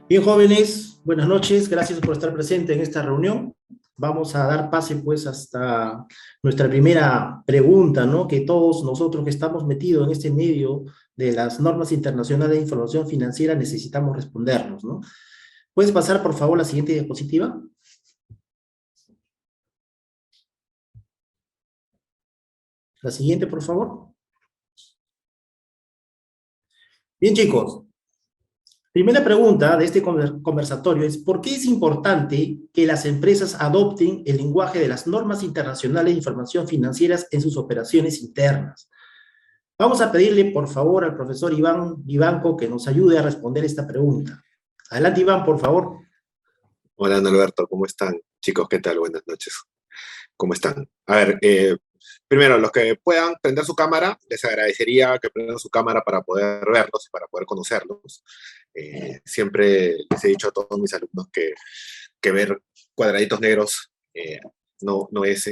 Bien, jóvenes, buenas noches, gracias por estar presente en esta reunión. Vamos a dar pase pues hasta nuestra primera pregunta, ¿no? Que todos nosotros que estamos metidos en este medio de las normas internacionales de información financiera necesitamos respondernos, ¿no? ¿Puedes pasar por favor la siguiente diapositiva? La siguiente, por favor. Bien, chicos, primera pregunta de este conversatorio es: ¿por qué es importante que las empresas adopten el lenguaje de las normas internacionales de información financieras en sus operaciones internas? Vamos a pedirle, por favor, al profesor Iván Vivanco que nos ayude a responder esta pregunta. Adelante, Iván, por favor. Hola, Alberto, ¿cómo están? Chicos, ¿qué tal? Buenas noches. ¿Cómo están? A ver, primero, los que puedan prender su cámara, les agradecería que prendan su cámara para poder verlos y para poder conocerlos. Siempre les he dicho a todos mis alumnos que ver cuadraditos negros no es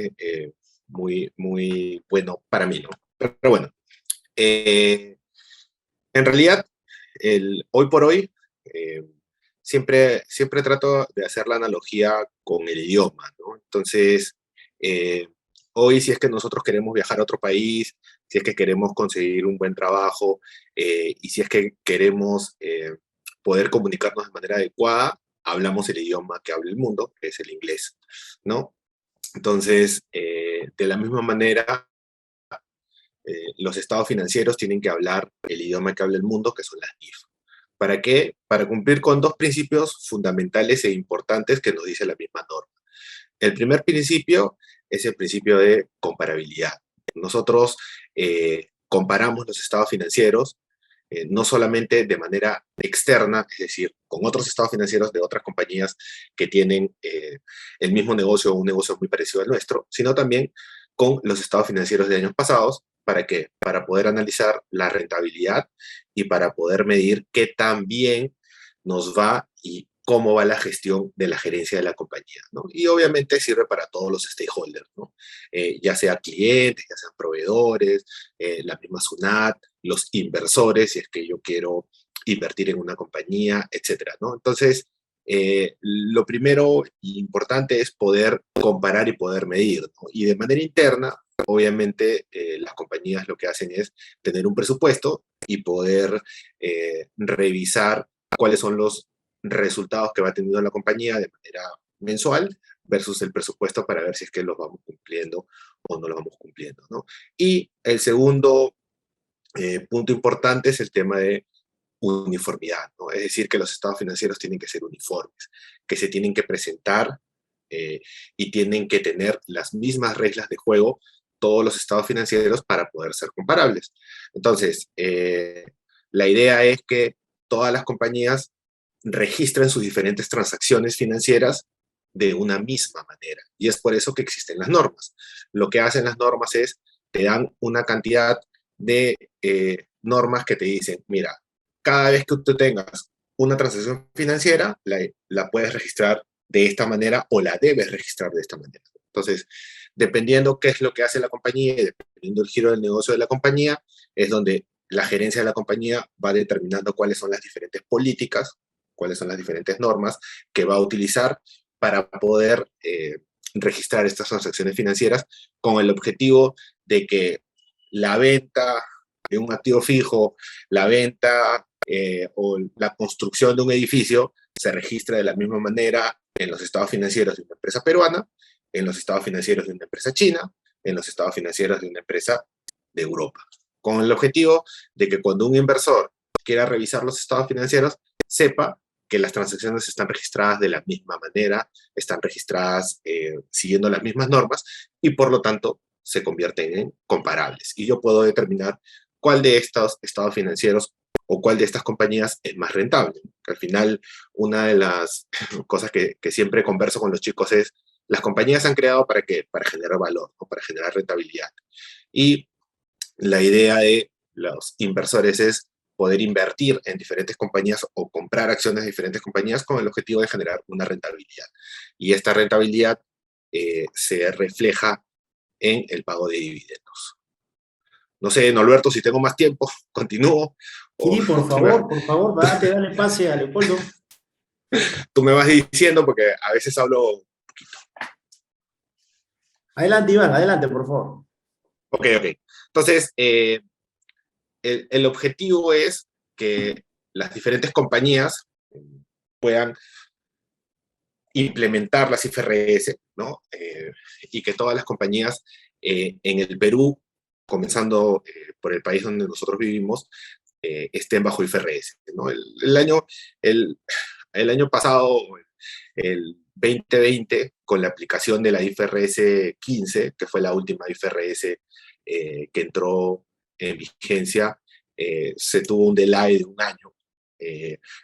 muy bueno para mí, ¿no? Pero bueno, eh, en realidad, hoy por hoy, eh, siempre trato de hacer la analogía con el idioma, ¿no? Entonces, eh, hoy si es que nosotros queremos viajar a otro país, si es que queremos conseguir un buen trabajo y si es que queremos poder comunicarnos de manera adecuada, hablamos el idioma que habla el mundo, que es el inglés, ¿no? Entonces, de la misma manera, los estados financieros tienen que hablar el idioma que habla el mundo, que son las NIF. ¿Para qué? Para cumplir con dos principios fundamentales e importantes que nos dice la misma norma. El primer principio es el principio de comparabilidad. Nosotros comparamos los estados financieros no solamente de manera externa, es decir, con otros estados financieros de otras compañías que tienen el mismo negocio o un negocio muy parecido al nuestro, sino también con los estados financieros de años pasados. ¿Para qué? Para poder analizar la rentabilidad y para poder medir qué tan bien nos va y cómo va la gestión de la gerencia de la compañía, ¿no? Y obviamente sirve para todos los stakeholders, ¿no? Ya sea clientes, ya sean proveedores, la misma SUNAT, los inversores, si es que yo quiero invertir en una compañía, etcétera, ¿no? Entonces, lo primero importante es poder comparar y poder medir, ¿no? Y de manera interna, obviamente, las compañías lo que hacen es tener un presupuesto y poder revisar cuáles son los resultados que va teniendo la compañía de manera mensual versus el presupuesto para ver si es que los vamos cumpliendo o no los vamos cumpliendo, ¿no? Y el segundo punto importante es el tema de uniformidad, ¿no? Es decir, que los estados financieros tienen que ser uniformes, que se tienen que presentar eh, y tienen que tener las mismas reglas de juego todos los estados financieros para poder ser comparables. Entonces, la idea es que todas las compañías registren sus diferentes transacciones financieras de una misma manera. Y es por eso que existen las normas. Lo que hacen las normas es, te dan una cantidad de normas que te dicen, mira, cada vez que tú tengas una transacción financiera, la puedes registrar de esta manera o la debes registrar de esta manera. Entonces, dependiendo qué es lo que hace la compañía y dependiendo del giro del negocio de la compañía, es donde la gerencia de la compañía va determinando cuáles son las diferentes políticas, cuáles son las diferentes normas que va a utilizar para poder registrar estas transacciones financieras con el objetivo de que la venta de un activo fijo, la venta o la construcción de un edificio se registra de la misma manera en los estados financieros de una empresa peruana, en los estados financieros de una empresa china, en los estados financieros de una empresa de Europa, con el objetivo de que cuando un inversor quiera revisar los estados financieros, sepa que las transacciones están registradas de la misma manera, están registradas siguiendo las mismas normas y por lo tanto se convierten en comparables. Y yo puedo determinar cuál de estos estados financieros o cuál de estas compañías es más rentable. Que al final, una de las cosas que siempre converso con los chicos es, las compañías se han creado para qué? Para generar valor o para generar rentabilidad. Y la idea de los inversores es poder invertir en diferentes compañías o comprar acciones de diferentes compañías con el objetivo de generar una rentabilidad. Y esta rentabilidad se refleja en el pago de dividendos. No sé, Norberto, si tengo más tiempo, continúo. O Sí, por favor, dale pase a Leopoldo. Tú me vas diciendo porque a veces hablo. Adelante, Iván, adelante, por favor. Ok, ok. Entonces, el objetivo es que las diferentes compañías puedan implementar las IFRS, ¿no? Y que todas las compañías en el Perú, comenzando por el país donde nosotros vivimos, estén bajo IFRS, ¿no? El, el año pasado, el 2020, con la aplicación de la IFRS 15, que fue la última IFRS que entró en vigencia, se tuvo un delay de un año,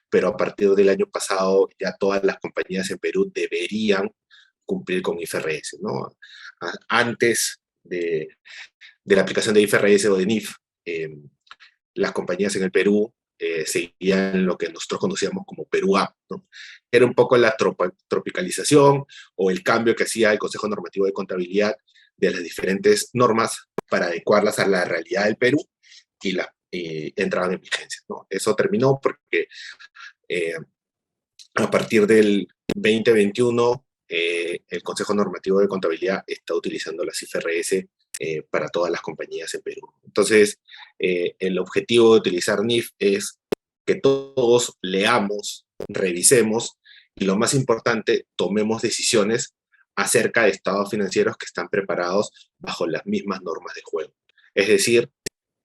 pero a partir del año pasado ya todas las compañías en Perú deberían cumplir con IFRS, ¿no? Antes de la aplicación de IFRS o de NIF, las compañías en el Perú seguían lo que nosotros conocíamos como Perú App, ¿no? Era un poco la tropicalización o el cambio que hacía el Consejo Normativo de Contabilidad de las diferentes normas para adecuarlas a la realidad del Perú y entraban en vigencia, ¿no? Eso terminó porque eh, a partir del 2021 el Consejo Normativo de Contabilidad está utilizando las IFRS para todas las compañías en Perú. Entonces, el objetivo de utilizar NIF es que todos leamos, revisemos y lo más importante, tomemos decisiones acerca de estados financieros que están preparados bajo las mismas normas de juego. Es decir,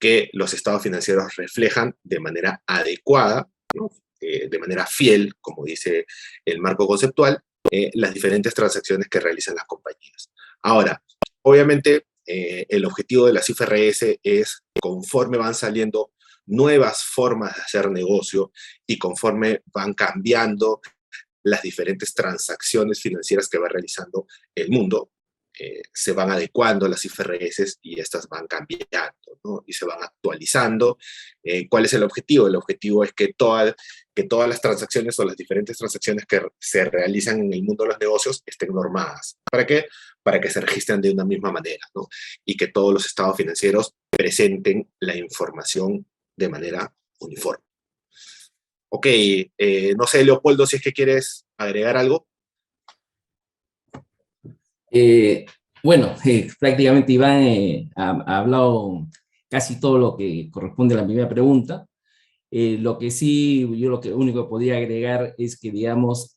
que los estados financieros reflejan de manera adecuada, ¿no? De manera fiel, como dice el marco conceptual, las diferentes transacciones que realizan las compañías. Ahora, obviamente, el objetivo de las IFRS es, conforme van saliendo nuevas formas de hacer negocio y conforme van cambiando las diferentes transacciones financieras que va realizando el mundo, se van adecuando las IFRS y estas van cambiando, ¿no? Y se van actualizando. ¿Cuál es el objetivo? El objetivo es que todas las transacciones o las diferentes transacciones que se realizan en el mundo de los negocios estén normadas. ¿Para qué? Para que se registren de una misma manera, ¿no? Y que todos los estados financieros presenten la información de manera uniforme. Ok, no sé, Leopoldo, si es que quieres agregar algo. Eh, bueno, prácticamente Iván ha hablado casi todo lo que corresponde a la primera pregunta. Lo que sí, yo lo único que podría agregar es que, digamos,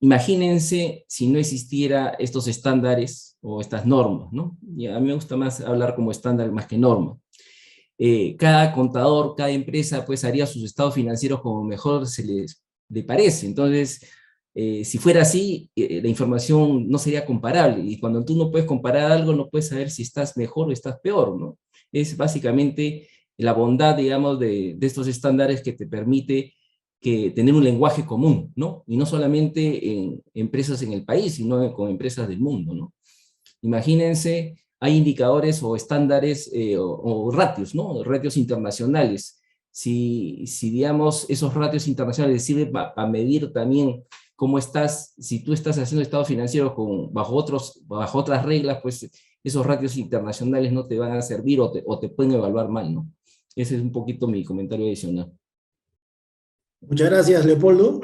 imagínense si no existiera estos estándares o estas normas, ¿no? Y a mí me gusta más hablar como estándar más que norma. Cada contador, cada empresa, pues haría sus estados financieros como mejor le parece. Entonces, si fuera así, la información no sería comparable, y cuando tú no puedes comparar algo, no puedes saber si estás mejor o estás peor, ¿no? Es básicamente la bondad, digamos, de estos estándares que te permite tener un lenguaje común, ¿no? Y no solamente en empresas en el país, sino con empresas del mundo, ¿no? Imagínense, hay indicadores o estándares o ratios, ¿no? Ratios internacionales. Si digamos, esos ratios internacionales sirven para medir también cómo estás, si tú estás haciendo estados financieros bajo otras reglas, pues esos ratios internacionales no te van a servir o te pueden evaluar mal, ¿no? Ese es un poquito mi comentario adicional. Muchas gracias, Leopoldo.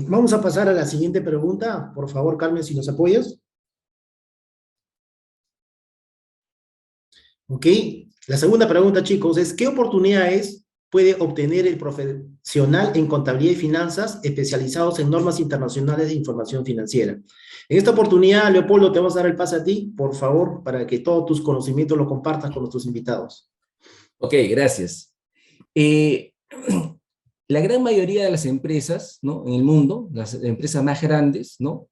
Vamos a pasar a la siguiente pregunta. Por favor, Carmen, si nos apoyas. Ok. La segunda pregunta, chicos, es ¿qué oportunidades puede obtener el profesional en contabilidad y finanzas especializados en normas internacionales de información financiera? En esta oportunidad, Leopoldo, te vamos a dar el pase a ti, por favor, para que todos tus conocimientos lo compartas con nuestros invitados. Ok, gracias. La gran mayoría de las empresas, ¿no?, en el mundo, las empresas más grandes, ¿no?,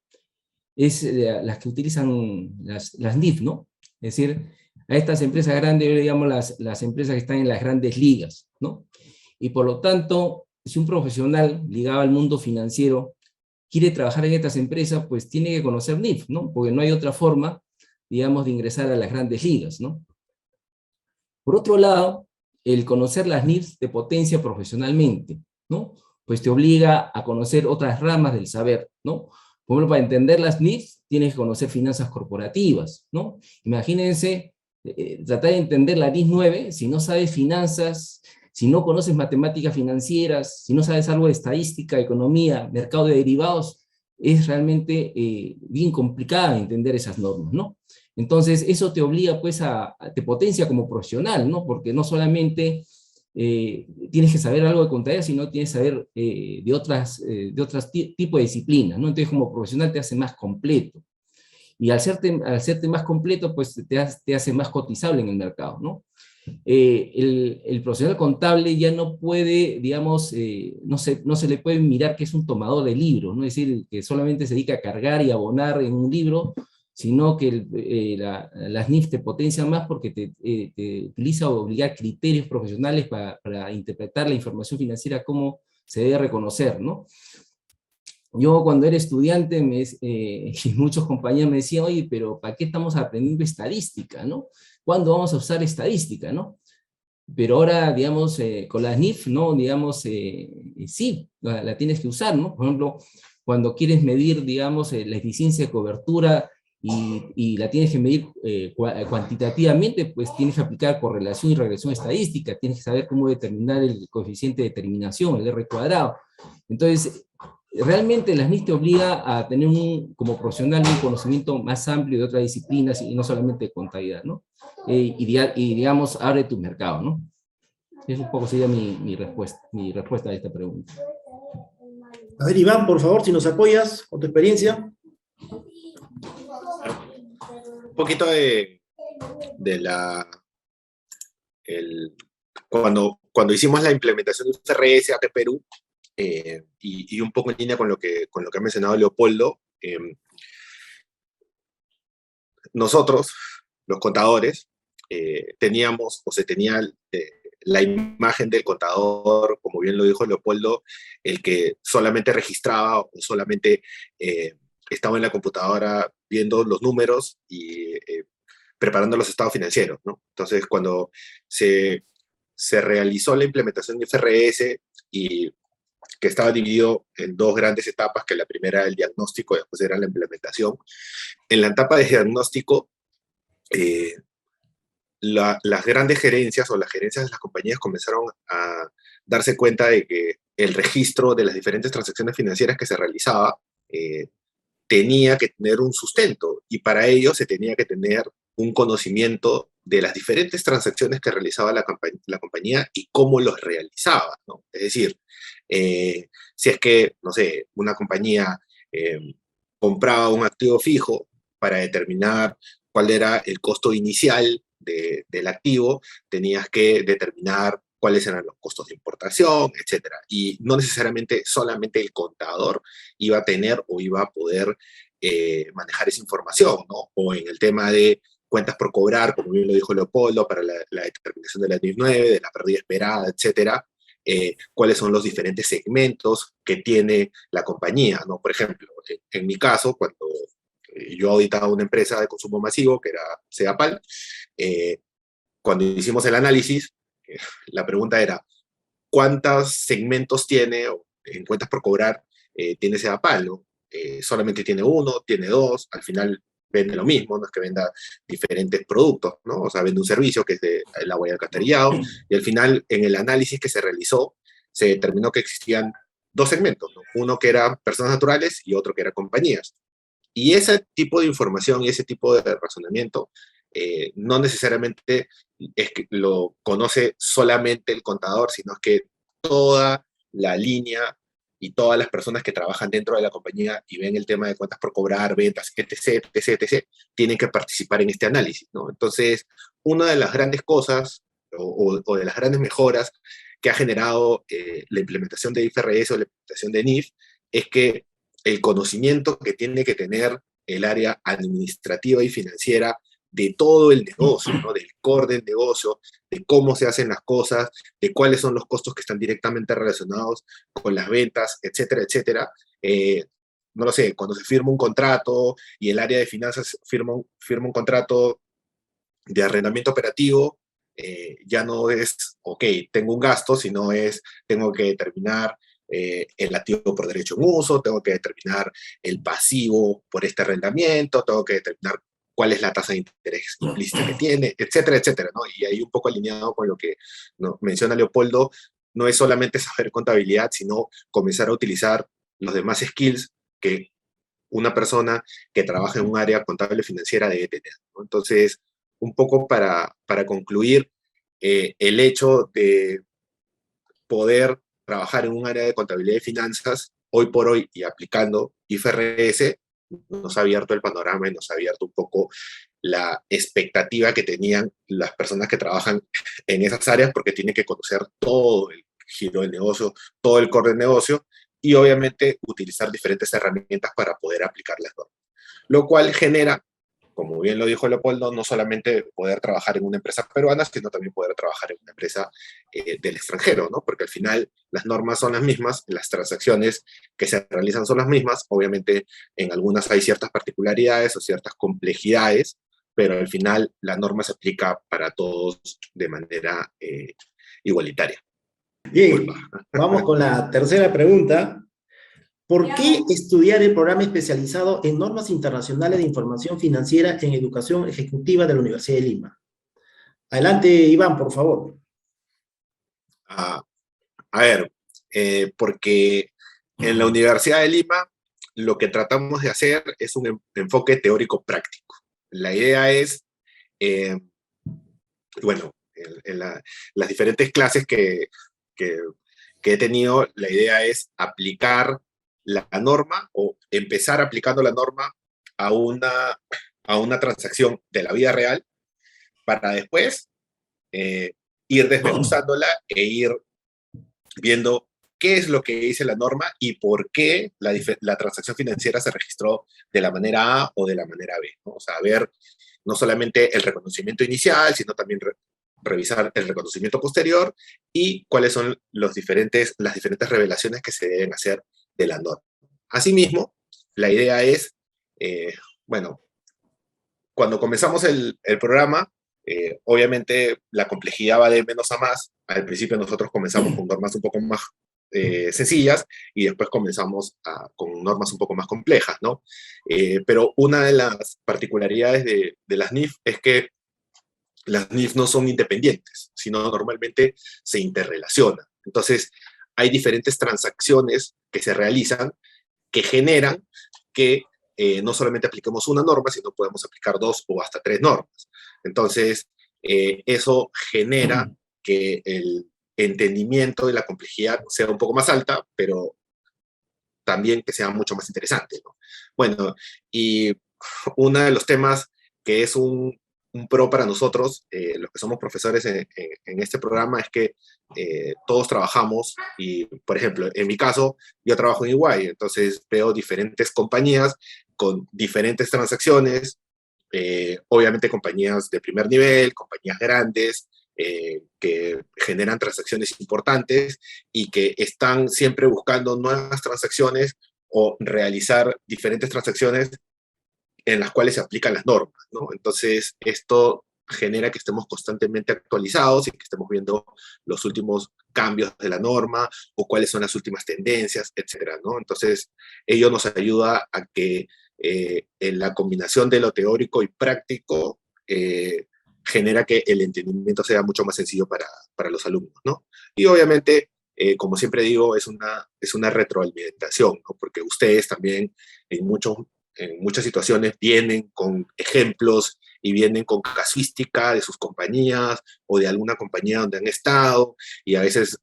es las que utilizan las NIF, ¿no? Es decir, a estas empresas grandes, yo le llamo las empresas que están en las grandes ligas, ¿no? Y por lo tanto, si un profesional ligado al mundo financiero quiere trabajar en estas empresas, pues tiene que conocer NIF, ¿no? Porque no hay otra forma, digamos, de ingresar a las grandes ligas, ¿no? Por otro lado, el conocer las NIF te potencia profesionalmente, ¿no? Pues te obliga a conocer otras ramas del saber, ¿no? Por ejemplo, para entender las NIF, tienes que conocer finanzas corporativas, ¿no? Imagínense tratar de entender la NIF 9 si no sabes finanzas, si no conoces matemáticas financieras, si no sabes algo de estadística, economía, mercado de derivados, es realmente bien complicado entender esas normas, ¿no? Entonces, eso te obliga, pues, te potencia como profesional, ¿no? Porque no solamente tienes que saber algo de contabilidad, sino tienes que saber de otros tipos de disciplinas, ¿no? Entonces, como profesional te hace más completo. Y al serte más completo, pues te hace más cotizable en el mercado, ¿no? El profesional contable ya no puede, digamos, no se le puede mirar que es un tomador de libros, ¿no? Es decir, que solamente se dedica a cargar y abonar en un libro, sino que las NIF te potencian más porque te utiliza o obliga criterios profesionales para interpretar la información financiera como se debe reconocer, ¿no? Yo cuando era estudiante, y muchos compañeros me decían, oye, pero ¿para qué estamos aprendiendo estadística, no? ¿Cuándo vamos a usar estadística, no? Pero ahora, digamos, con la NIF, ¿no? Digamos, sí, la tienes que usar, ¿no? Por ejemplo, cuando quieres medir, digamos, la eficiencia de cobertura y la tienes que medir cuantitativamente, pues tienes que aplicar correlación y regresión estadística, tienes que saber cómo determinar el coeficiente de determinación, el R cuadrado. Entonces, realmente las NIF te obliga a tener como profesional un conocimiento más amplio de otras disciplinas y no solamente de contabilidad, ¿no? Y digamos, abre tu mercado, ¿no? Es un poco sería mi respuesta a esta pregunta. A ver, Iván, por favor, si nos apoyas con tu experiencia. Un poquito de cuando hicimos la implementación de FRS acá en Perú, y un poco en línea con lo que ha mencionado Leopoldo, nosotros, los contadores, teníamos o se tenía la imagen del contador, como bien lo dijo Leopoldo, el que solamente registraba o solamente estaba en la computadora viendo los números y preparando los estados financieros, ¿no? Entonces, cuando se realizó la implementación de FRS y que estaba dividido en dos grandes etapas, que la primera era el diagnóstico y después era la implementación. En la etapa de diagnóstico, las grandes gerencias o las gerencias de las compañías comenzaron a darse cuenta de que el registro de las diferentes transacciones financieras que se realizaba tenía que tener un sustento, y para ello se tenía que tener un conocimiento de las diferentes transacciones que realizaba la compañía y cómo los realizaba, ¿no? Es decir, si es que, no sé, una compañía compraba un activo fijo, para determinar cuál era el costo inicial del activo, tenías que determinar cuáles eran los costos de importación, etc. Y no necesariamente solamente el contador iba a tener o iba a poder manejar esa información, ¿no? O en el tema de cuentas por cobrar, como bien lo dijo Leopoldo, para la determinación de la NIF 9, de la pérdida esperada, etc. Cuáles son los diferentes segmentos que tiene la compañía, ¿no? Por ejemplo, en mi caso, cuando yo auditaba una empresa de consumo masivo, que era Sedapal, cuando hicimos el análisis, la pregunta era, ¿cuántos segmentos tiene en cuentas por cobrar tiene Sedapal, ¿no? Solamente tiene uno, tiene dos, al final vende lo mismo, no es que venda diferentes productos, ¿no? O sea, vende un servicio que es el agua y el alcantarillado, y al final, en el análisis que se realizó, se determinó que existían dos segmentos, ¿no? Uno que era personas naturales y otro que era compañías. Y ese tipo de información y ese tipo de razonamiento no necesariamente es que lo conoce solamente el contador, sino es que toda la línea y todas las personas que trabajan dentro de la compañía y ven el tema de cuentas por cobrar, ventas, etc., etc., etc., tienen que participar en este análisis, ¿no? Entonces, una de las grandes cosas o de las grandes mejoras que ha generado la implementación de IFRS o la implementación de NIF es que el conocimiento que tiene que tener el área administrativa y financiera de todo el negocio, ¿no? Del core del negocio, de cómo se hacen las cosas, de cuáles son los costos que están directamente relacionados con las ventas, etcétera, etcétera. No lo sé, cuando se firma un contrato y el área de finanzas firma un contrato de arrendamiento operativo, ya no es, ok, tengo un gasto, sino es, tengo que determinar el activo por derecho en uso, tengo que determinar el pasivo por este arrendamiento, tengo que determinar cuál es la tasa de interés implícita que tiene, etcétera, etcétera, ¿no? Y ahí un poco alineado con lo que, ¿no?, menciona Leopoldo, no es solamente saber contabilidad, sino comenzar a utilizar los demás skills que una persona que trabaja en un área contable financiera debe tener, ¿no? Entonces, un poco para concluir, el hecho de poder trabajar en un área de contabilidad y finanzas, hoy por hoy, y aplicando IFRS, nos ha abierto el panorama y nos ha abierto un poco la expectativa que tenían las personas que trabajan en esas áreas, porque tienen que conocer todo el giro del negocio, todo el core del negocio, y obviamente utilizar diferentes herramientas para poder aplicar las normas. Lo cual genera, como bien lo dijo Leopoldo, no solamente poder trabajar en una empresa peruana, sino también poder trabajar en una empresa del extranjero, ¿no? Porque al final las normas son las mismas, las transacciones que se realizan son las mismas, obviamente en algunas hay ciertas particularidades o ciertas complejidades, pero al final la norma se aplica para todos de manera igualitaria. Bien, vamos con la tercera pregunta. ¿Por qué estudiar el programa especializado en normas internacionales de información financiera en educación ejecutiva de la Universidad de Lima? Adelante, Iván, por favor. A ver, porque en la Universidad de Lima lo que tratamos de hacer es un enfoque teórico práctico. La idea es, bueno, en las diferentes clases que he tenido, la idea es aplicar la norma o empezar aplicando la norma a una transacción de la vida real para después ir desmenuzándola e ir viendo qué es lo que dice la norma y por qué la transacción financiera se registró de la manera A o de la manera B, ¿no? O sea, ver no solamente el reconocimiento inicial, sino también revisar el reconocimiento posterior y cuáles son las diferentes revelaciones que se deben hacer de la norma. Asimismo, la idea es, bueno, cuando comenzamos el programa, obviamente la complejidad va de menos a más. Al principio nosotros comenzamos con normas un poco más sencillas y después comenzamos con normas un poco más complejas, ¿no? Pero una de las particularidades de las NIF es que las NIF no son independientes, sino normalmente se interrelacionan. Entonces, hay diferentes transacciones que se realizan que generan que no solamente apliquemos una norma, sino podemos aplicar 2 o hasta 3 normas. Entonces, eso genera que el entendimiento de la complejidad sea un poco más alta, pero también que sea mucho más interesante, ¿no? Bueno, y uno de los temas que es un pro para nosotros, los que somos profesores en este programa, es que todos trabajamos y, por ejemplo, en mi caso, yo trabajo en EY, entonces veo diferentes compañías con diferentes transacciones, obviamente compañías de primer nivel, compañías grandes, que generan transacciones importantes y que están siempre buscando nuevas transacciones o realizar diferentes transacciones en las cuales se aplican las normas, ¿no? Entonces, esto genera que estemos constantemente actualizados y que estemos viendo los últimos cambios de la norma o cuáles son las últimas tendencias, etcétera, ¿no? Entonces, ello nos ayuda a que en la combinación de lo teórico y práctico genera que el entendimiento sea mucho más sencillo para los alumnos, ¿no? Y obviamente, como siempre digo, es una retroalimentación, ¿no? Porque ustedes también en muchas situaciones vienen con ejemplos y vienen con casuística de sus compañías o de alguna compañía donde han estado y a veces,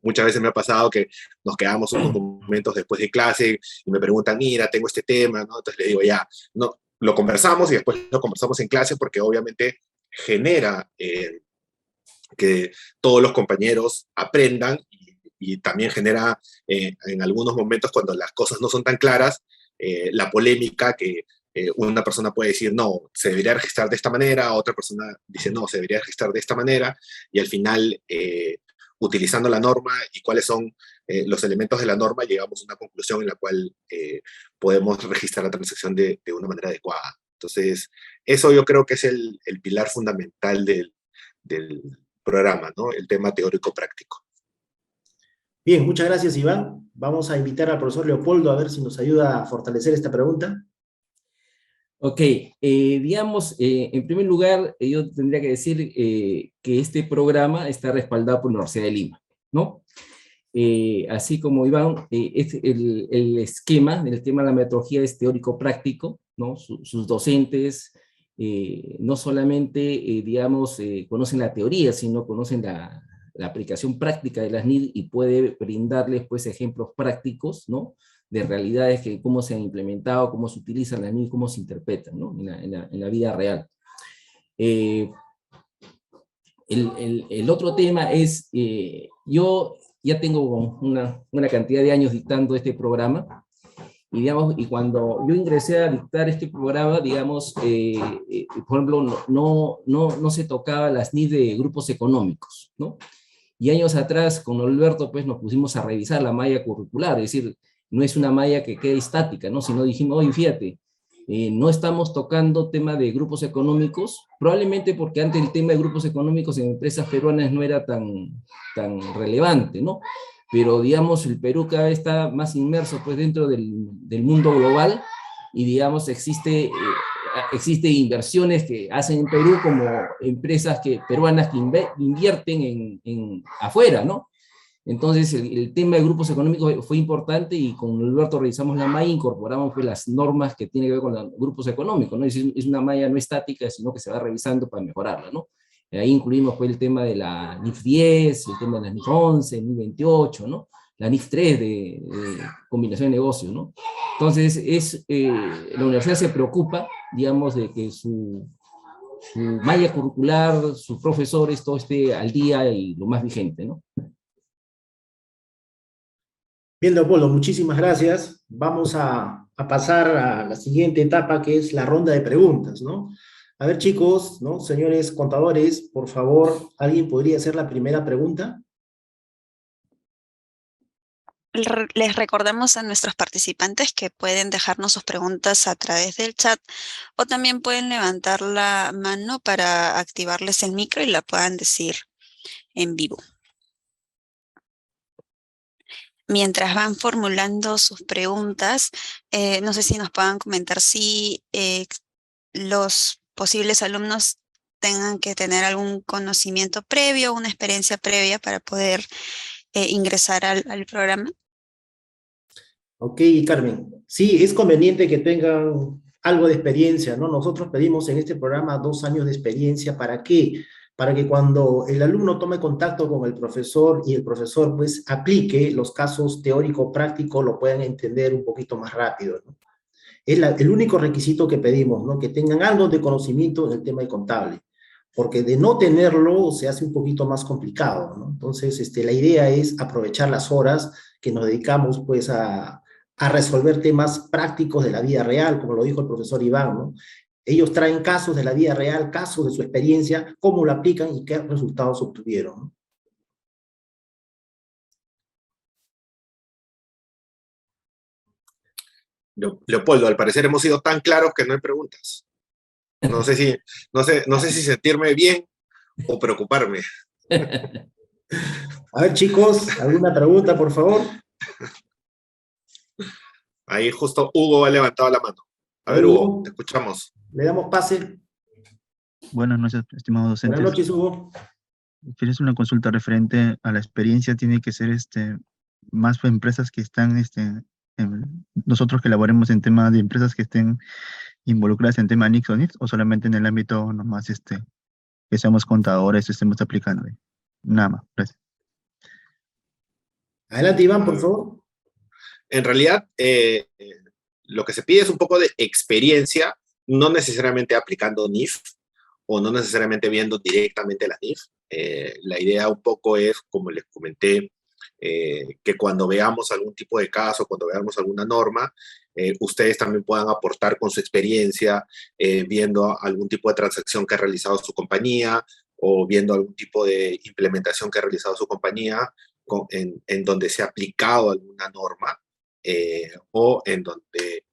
muchas veces me ha pasado que nos quedamos unos momentos después de clase y me preguntan, mira, tengo este tema, ¿no? Entonces le digo, ya, no, lo conversamos y después lo conversamos en clase porque obviamente genera que todos los compañeros aprendan y también genera en algunos momentos cuando las cosas no son tan claras, la polémica que una persona puede decir, no, se debería registrar de esta manera, otra persona dice, no, se debería registrar de esta manera, y al final, utilizando la norma y cuáles son los elementos de la norma, llegamos a una conclusión en la cual podemos registrar la transacción de una manera adecuada. Entonces, eso yo creo que es el pilar fundamental del programa, ¿no? El tema teórico práctico. Bien, muchas gracias, Iván. Vamos a invitar al profesor Leopoldo a ver si nos ayuda a fortalecer esta pregunta. Ok, digamos, en primer lugar, yo tendría que decir que este programa está respaldado por la Universidad de Lima, ¿no? Así como Iván, el esquema de la metodología es teórico-práctico, ¿no? Sus docentes no solamente, digamos, conocen la teoría, sino conocen la aplicación práctica de las NID y puede brindarles, pues, ejemplos prácticos, ¿no? De realidades que cómo se han implementado, cómo se utilizan las NID, cómo se interpretan, ¿no? En la vida real. El otro tema es, yo ya tengo una cantidad de años dictando este programa, y, digamos, y cuando yo ingresé a dictar este programa, digamos, por ejemplo, no se tocaba las NID de grupos económicos, ¿no? Y años atrás, con Alberto, pues nos pusimos a revisar la malla curricular, es decir, no es una malla que quede estática, ¿no? Sino dijimos, oye, fíjate, no estamos tocando tema de grupos económicos, probablemente porque antes el tema de grupos económicos en empresas peruanas no era tan relevante, ¿no? Pero, digamos, el Perú cada vez está más inmerso, pues, dentro del mundo global, y, digamos, existe inversiones que hacen en Perú como empresas peruanas que invierten afuera, ¿no? Entonces, el tema de grupos económicos fue importante, y con Alberto revisamos la malla, incorporamos, pues, las normas que tienen que ver con los grupos económicos, ¿no? Es una malla no estática, sino que se va revisando para mejorarla, ¿no? Ahí incluimos, pues, el tema de la NIF 10, el tema de la NIF 11, NIF 28, ¿no? La NIF 3 de combinación de negocios, ¿no? Entonces, la universidad se preocupa, digamos, de que su malla curricular, sus profesores, todo esté al día y lo más vigente, ¿no? Bien, Leopoldo, muchísimas gracias. Vamos a pasar a la siguiente etapa, que es la ronda de preguntas, ¿no? A ver, chicos, ¿no? Señores contadores, por favor, ¿alguien podría hacer la primera pregunta? Les recordamos a nuestros participantes que pueden dejarnos sus preguntas a través del chat, o también pueden levantar la mano para activarles el micro y la puedan decir en vivo. Mientras van formulando sus preguntas, no sé si nos puedan comentar si los posibles alumnos tengan que tener algún conocimiento previo, una experiencia previa para poder ingresar al programa. Ok, Carmen. Sí, es conveniente que tengan algo de experiencia, ¿no? Nosotros pedimos en este programa 2 años de experiencia. ¿Para qué? Para que cuando el alumno tome contacto con el profesor y el profesor, pues, aplique los casos teórico-práctico, lo puedan entender un poquito más rápido, ¿no? Es el único requisito que pedimos, ¿no? Que tengan algo de conocimiento en el tema de contable, porque de no tenerlo se hace un poquito más complicado, ¿no? Entonces, la idea es aprovechar las horas que nos dedicamos, pues, a resolver temas prácticos de la vida real, como lo dijo el profesor Iván, ¿no? Ellos traen casos de la vida real, casos de su experiencia, cómo lo aplican y qué resultados obtuvieron, ¿no? Leopoldo, al parecer hemos sido tan claros que no hay preguntas. No sé si sentirme bien o preocuparme. A ver, chicos, ¿alguna pregunta, por favor? Ahí justo Hugo ha levantado la mano. A A ver, ver, Hugo, te Hugo, escuchamos. le damos pase. Buenas noches, estimados Buenas docentes. noches, Hugo. Tienes una consulta referente a la experiencia. Tiene que ser más empresas que están, nosotros que elaboremos en tema de empresas que estén involucradas en tema NICS o NIFs, o solamente en el ámbito nomás que seamos contadores, estemos aplicando. Nada más, gracias. Adelante, Iván, por favor. En realidad, lo que se pide es un poco de experiencia, no necesariamente aplicando NIF o no necesariamente viendo directamente la NIF. La idea un poco es, como les comenté, que cuando veamos algún tipo de caso, cuando veamos alguna norma, ustedes también puedan aportar con su experiencia, viendo algún tipo de transacción que ha realizado su compañía o viendo algún tipo de implementación que ha realizado su compañía en donde se ha aplicado alguna norma, o en donde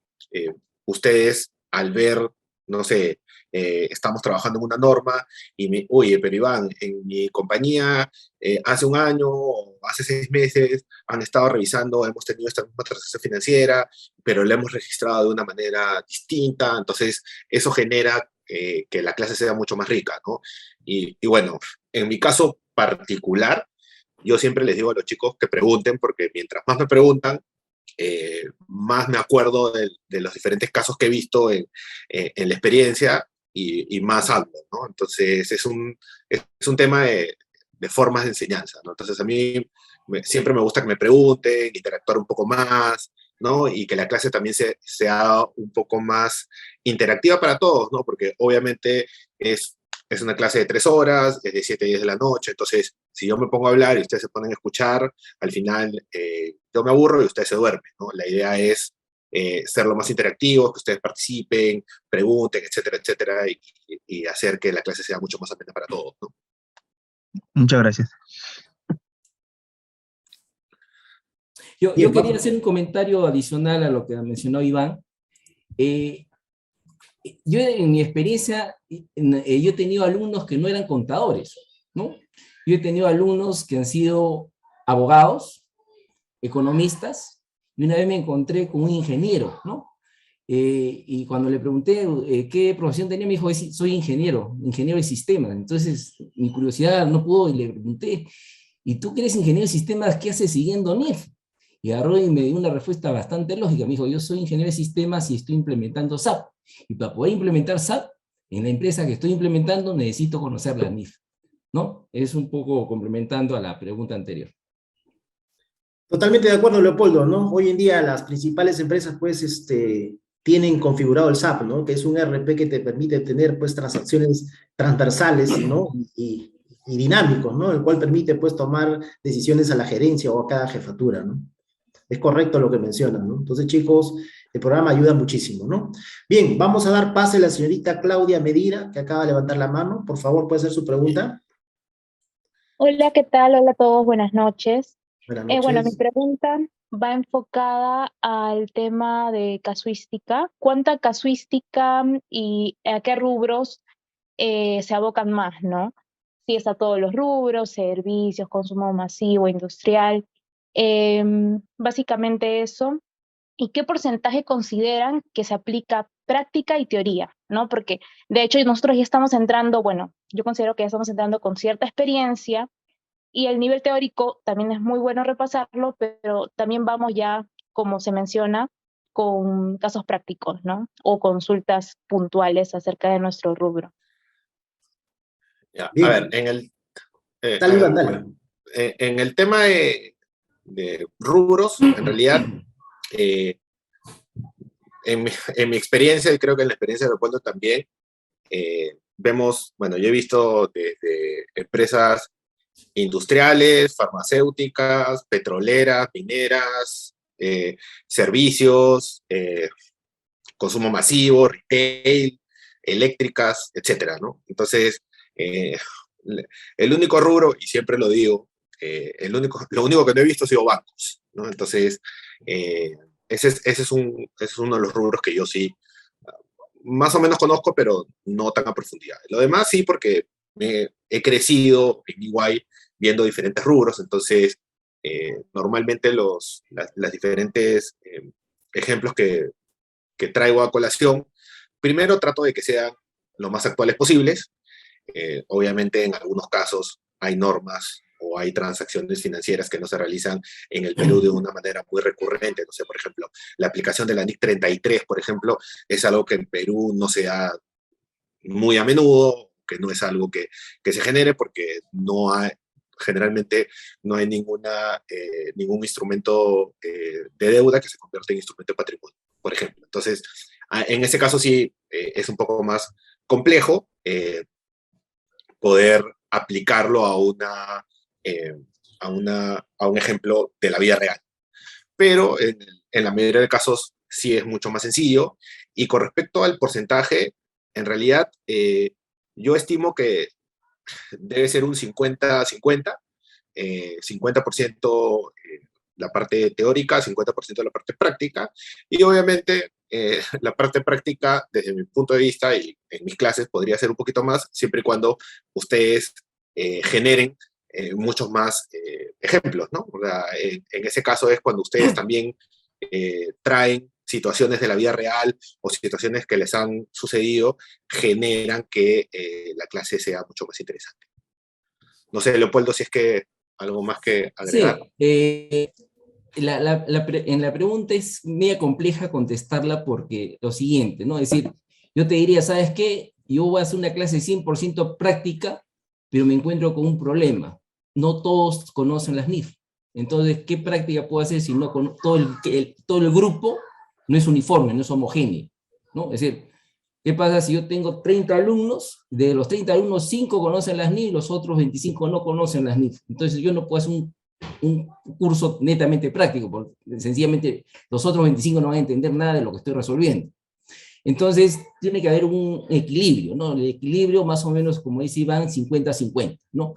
ustedes, al ver, no sé, estamos trabajando en una norma y oye, pero Iván, en mi compañía hace un año o hace 6 meses han estado revisando, hemos tenido esta misma transacción financiera, pero la hemos registrado de una manera distinta, entonces eso genera que la clase sea mucho más rica, ¿no? Y bueno, en mi caso particular, yo siempre les digo a los chicos que pregunten, porque mientras más me preguntan, más me acuerdo de los diferentes casos que he visto en la experiencia y más hablo, ¿no? Entonces es un tema de formas de enseñanza, ¿no? Entonces a mí siempre me gusta que me pregunten, interactuar un poco más, ¿no? Y que la clase también sea un poco más interactiva para todos, ¿no? Porque obviamente es una clase de 3 horas, es de 7 a 10 de la noche, entonces si yo me pongo a hablar y ustedes se ponen a escuchar, al final yo me aburro y ustedes se duermen, ¿no? La idea es ser lo más interactivos, que ustedes participen, pregunten, etcétera, etcétera, y hacer que la clase sea mucho más amena para todos, ¿no? Muchas gracias. Yo Bien, quería vamos. hacer un comentario adicional a lo que mencionó Iván. Yo en mi experiencia, yo he tenido alumnos que no eran contadores, ¿no? Yo he tenido alumnos que han sido abogados, economistas, y una vez me encontré con un ingeniero, ¿no? Y cuando le pregunté qué profesión tenía, me dijo, soy ingeniero de sistemas. Entonces, mi curiosidad no pudo y le pregunté, ¿y tú que eres ingeniero de sistemas, qué haces siguiendo NIF? Y agarró y me dio una respuesta bastante lógica. Me dijo, yo soy ingeniero de sistemas y estoy implementando SAP. Y para poder implementar SAP, en la empresa que estoy implementando, necesito conocer la NIF, ¿no? Es un poco complementando a la pregunta anterior. Totalmente de acuerdo, Leopoldo, ¿no? Hoy en día las principales empresas, pues, tienen configurado el SAP, ¿no? Que es un ERP que te permite tener, pues, transacciones transversales, ¿no? Y dinámicos, ¿no? El cual permite, pues, tomar decisiones a la gerencia o a cada jefatura, ¿no? Es correcto lo que mencionan, ¿no? Entonces, chicos, el programa ayuda muchísimo, ¿no? Bien, vamos a dar pase a la señorita Claudia Medina, que acaba de levantar la mano. Por favor, puede hacer su pregunta. Hola, ¿qué tal? Hola a todos, buenas noches. Buenas Bueno, mi noches. pregunta va enfocada al tema de casuística. ¿Cuánta casuística y a qué rubros se abocan más, ¿no? Si es a todos los rubros, servicios, consumo masivo, industrial. Básicamente eso. ¿Y qué porcentaje consideran que se aplica práctica y teoría, ¿no? Porque de hecho nosotros ya estamos entrando, bueno, yo considero que ya estamos entrando con cierta experiencia y el nivel teórico también es muy bueno repasarlo, pero también vamos ya, como se menciona, con casos prácticos, ¿no? O consultas puntuales acerca de nuestro rubro. Ya, a ver, Bien, dale, Iván, dale. en el tema de rubros, en realidad, eh, en mi experiencia, y creo que en la experiencia de Leopoldo también, vemos, bueno, yo he visto desde empresas industriales, farmacéuticas, petroleras, mineras, servicios, consumo masivo, retail, eléctricas, etcétera, ¿no? Entonces, eh, el único rubro, y siempre lo digo, lo único que no he visto ha sido bancos, ¿no? Entonces, ese es uno de los rubros que yo sí más o menos conozco, pero no tan a profundidad. Lo demás sí, porque he crecido en EY viendo diferentes rubros, entonces normalmente las diferentes ejemplos que traigo a colación, primero trato de que sean lo más actuales posibles. Obviamente en algunos casos hay normas o hay transacciones financieras que no se realizan en el Perú de una manera muy recurrente. No sé, por ejemplo, la aplicación de la NIC 33, por ejemplo, es algo que en Perú no se da muy a menudo, que no es algo que se genere porque no hay, generalmente no hay ningún instrumento de deuda que se convierta en instrumento de patrimonio, por ejemplo. Entonces, en ese caso sí es un poco más complejo poder aplicarlo a un ejemplo de la vida real. Pero en la mayoría de casos sí es mucho más sencillo. Y con respecto al porcentaje, en realidad yo estimo que debe ser un 50-50, 50% la parte teórica, 50% la parte práctica, y obviamente la parte práctica, desde mi punto de vista y en mis clases, podría ser un poquito más, siempre y cuando ustedes generen muchos más ejemplos, ¿no? O sea, en ese caso es cuando ustedes también traen situaciones de la vida real o situaciones que les han sucedido, generan que la clase sea mucho más interesante. No sé, Leopoldo, si es que algo más que agregar. Sí, en la pregunta es media compleja contestarla porque lo siguiente, ¿no? Es decir, yo te diría, ¿sabes qué? Yo voy a hacer una clase 100% práctica, pero me encuentro con un problema. No todos conocen las NIF. Entonces, ¿qué práctica puedo hacer si no con todo el grupo no es uniforme, no es homogéneo, ¿no? Es decir, ¿qué pasa si yo tengo 30 alumnos? De los 30 alumnos, 5 conocen las NIF, los otros 25 no conocen las NIF. Entonces, yo no puedo hacer un curso netamente práctico, porque sencillamente los otros 25 no van a entender nada de lo que estoy resolviendo. Entonces, tiene que haber un equilibrio, ¿no? El equilibrio más o menos, como dice Iván, 50-50, ¿no?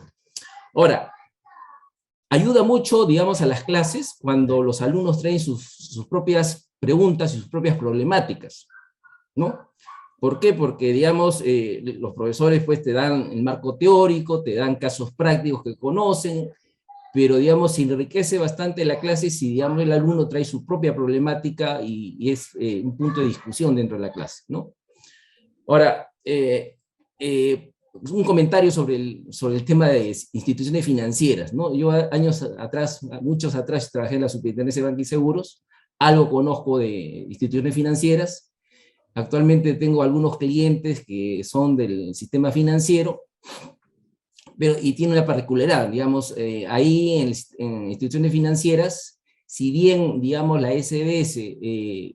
Ahora, ayuda mucho, digamos, a las clases cuando los alumnos traen sus propias preguntas y sus propias problemáticas, ¿no? ¿Por qué? Porque, digamos, los profesores pues te dan el marco teórico, te dan casos prácticos que conocen, pero, digamos, se enriquece bastante la clase si, digamos, el alumno trae su propia problemática y es un punto de discusión dentro de la clase, ¿no? Ahora, un comentario sobre el tema de instituciones financieras, ¿no? Yo años atrás, muchos atrás, trabajé en la Superintendencia de Banca y Seguros, algo conozco de instituciones financieras. Actualmente tengo algunos clientes que son del sistema financiero, pero, y tiene una particularidad, digamos, ahí en instituciones financieras, si bien, digamos, la SBS,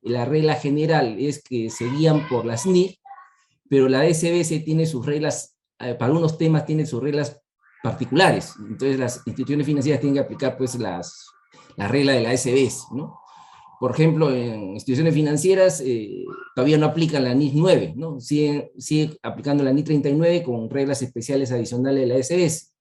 la regla general es que se guían por las NIF, pero la SBS tiene sus reglas, para unos temas tiene sus reglas particulares, entonces las instituciones financieras tienen que aplicar pues la regla de la SBS, ¿no? Por ejemplo, en instituciones financieras todavía no aplican la NIF 9, ¿no? Sigue aplicando la NIF 39 con reglas especiales adicionales de la SBS.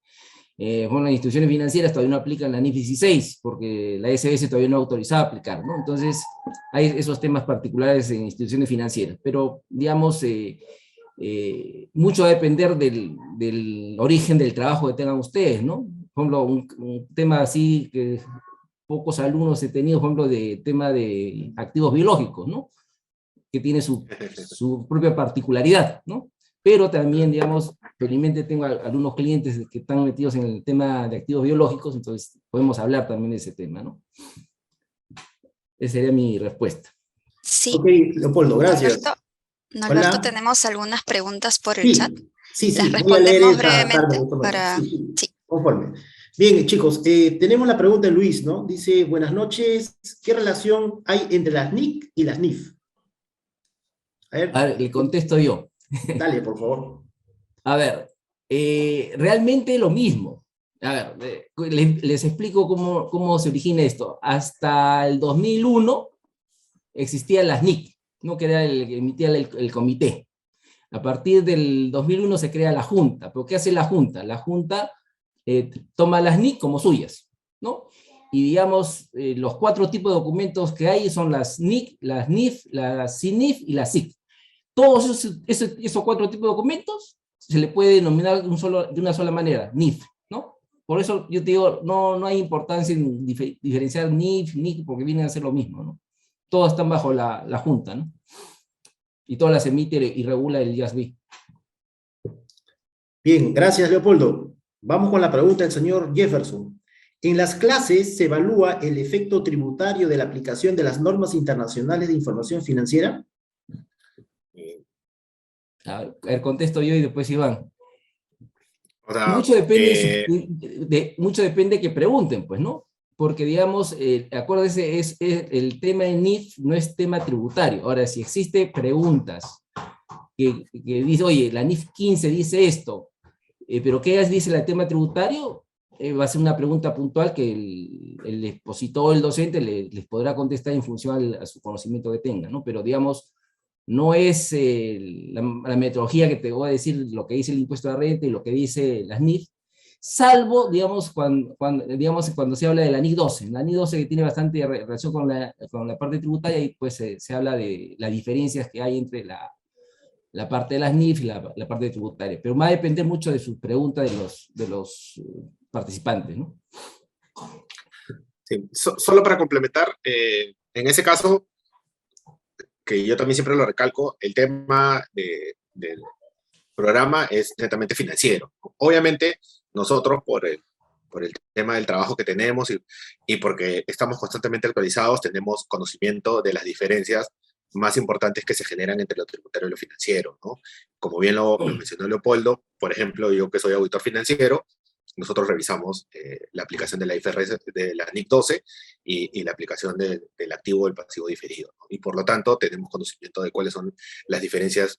Bueno, las instituciones financieras todavía no aplican la NIF 16, porque la SBS todavía no ha autorizado a aplicar, ¿no? Entonces, hay esos temas particulares en instituciones financieras, pero, digamos, mucho va a depender del origen del trabajo que tengan ustedes, ¿no? Por ejemplo, un tema así que pocos alumnos he tenido, por ejemplo, de tema de activos biológicos, ¿no? Que tiene su propia particularidad, ¿no? Pero también, digamos, felizmente tengo algunos clientes que están metidos en el tema de activos biológicos, entonces podemos hablar también de ese tema, ¿no? Esa sería mi respuesta. Sí. Ok, Leopoldo, gracias. Norberto, Hola. tenemos algunas preguntas por el chat. Sí, Las voy a leer respondemos esa brevemente conforme. para... Sí, conforme. Bien, chicos, tenemos la pregunta de Luis, ¿no? Dice, buenas noches, ¿qué relación hay entre las NIC y las NIF? A ver, le contesto yo. Dale, por favor. A ver, realmente lo mismo. A ver, les explico cómo se origina esto. Hasta el 2001 existían las NIC, ¿no? Que era el que emitía el comité. A partir del 2001 se crea la Junta. ¿Pero qué hace la Junta? La Junta toma las NIC como suyas, ¿no? Y digamos, los 4 tipos de documentos que hay son las NIC, las NIF, las CINIF y las SIC. Todos esos 4 tipos de documentos se le puede denominar de una sola manera, NIF, ¿no? Por eso yo te digo, no hay importancia en diferenciar NIF, NIC, porque vienen a ser lo mismo, ¿no? Todas están bajo la Junta, ¿no? Y todas las emite y regula el IASB. Bien, gracias, Leopoldo. Vamos con la pregunta del señor Jefferson. En las clases se evalúa el efecto tributario de la aplicación de las normas internacionales de información financiera. A ver, contesto yo y después Iván. O sea, Mucho depende, mucho depende que pregunten, pues, ¿no? Porque, digamos, acuérdense, el tema de NIF no es tema tributario. Ahora, si existe preguntas que dice, oye, la NIF 15 dice esto, pero ¿qué dice el tema tributario? Va a ser una pregunta puntual que el expositor o el docente les podrá contestar en función a su conocimiento que tenga, ¿no? Pero, digamos, no es la metodología que te voy a decir lo que dice el impuesto de renta y lo que dice las NIF, salvo, digamos, cuando se habla de la NIC 12. La NIC 12 que tiene bastante relación con la parte tributaria, y pues se habla de las diferencias que hay entre la parte de las NIF y la parte tributaria. Pero va a depender mucho de sus preguntas de los participantes, ¿no? Sí, solo para complementar, en ese caso, que yo también siempre lo recalco, el tema del programa es netamente financiero. Obviamente, nosotros por el tema del trabajo que tenemos y porque estamos constantemente actualizados, tenemos conocimiento de las diferencias más importantes que se generan entre lo tributario y lo financiero, ¿no? Como bien lo mencionó Leopoldo, por ejemplo, yo que soy auditor financiero, nosotros revisamos la aplicación de la IFRS, de la NIC 12 y la aplicación del activo o el pasivo diferido, ¿no? Y por lo tanto tenemos conocimiento de cuáles son las diferencias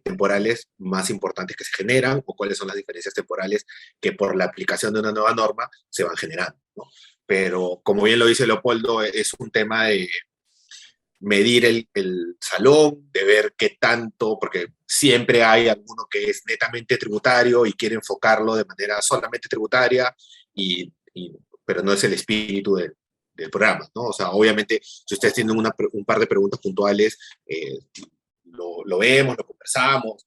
temporales más importantes que se generan o cuáles son las diferencias temporales que por la aplicación de una nueva norma se van generando, ¿no? Pero como bien lo dice Leopoldo, es un tema de medir el salón, de ver qué tanto, porque siempre hay alguno que es netamente tributario y quiere enfocarlo de manera solamente tributaria, pero no es el espíritu del programa, ¿no? O sea, obviamente, si ustedes tienen un par de preguntas puntuales, lo vemos, lo conversamos,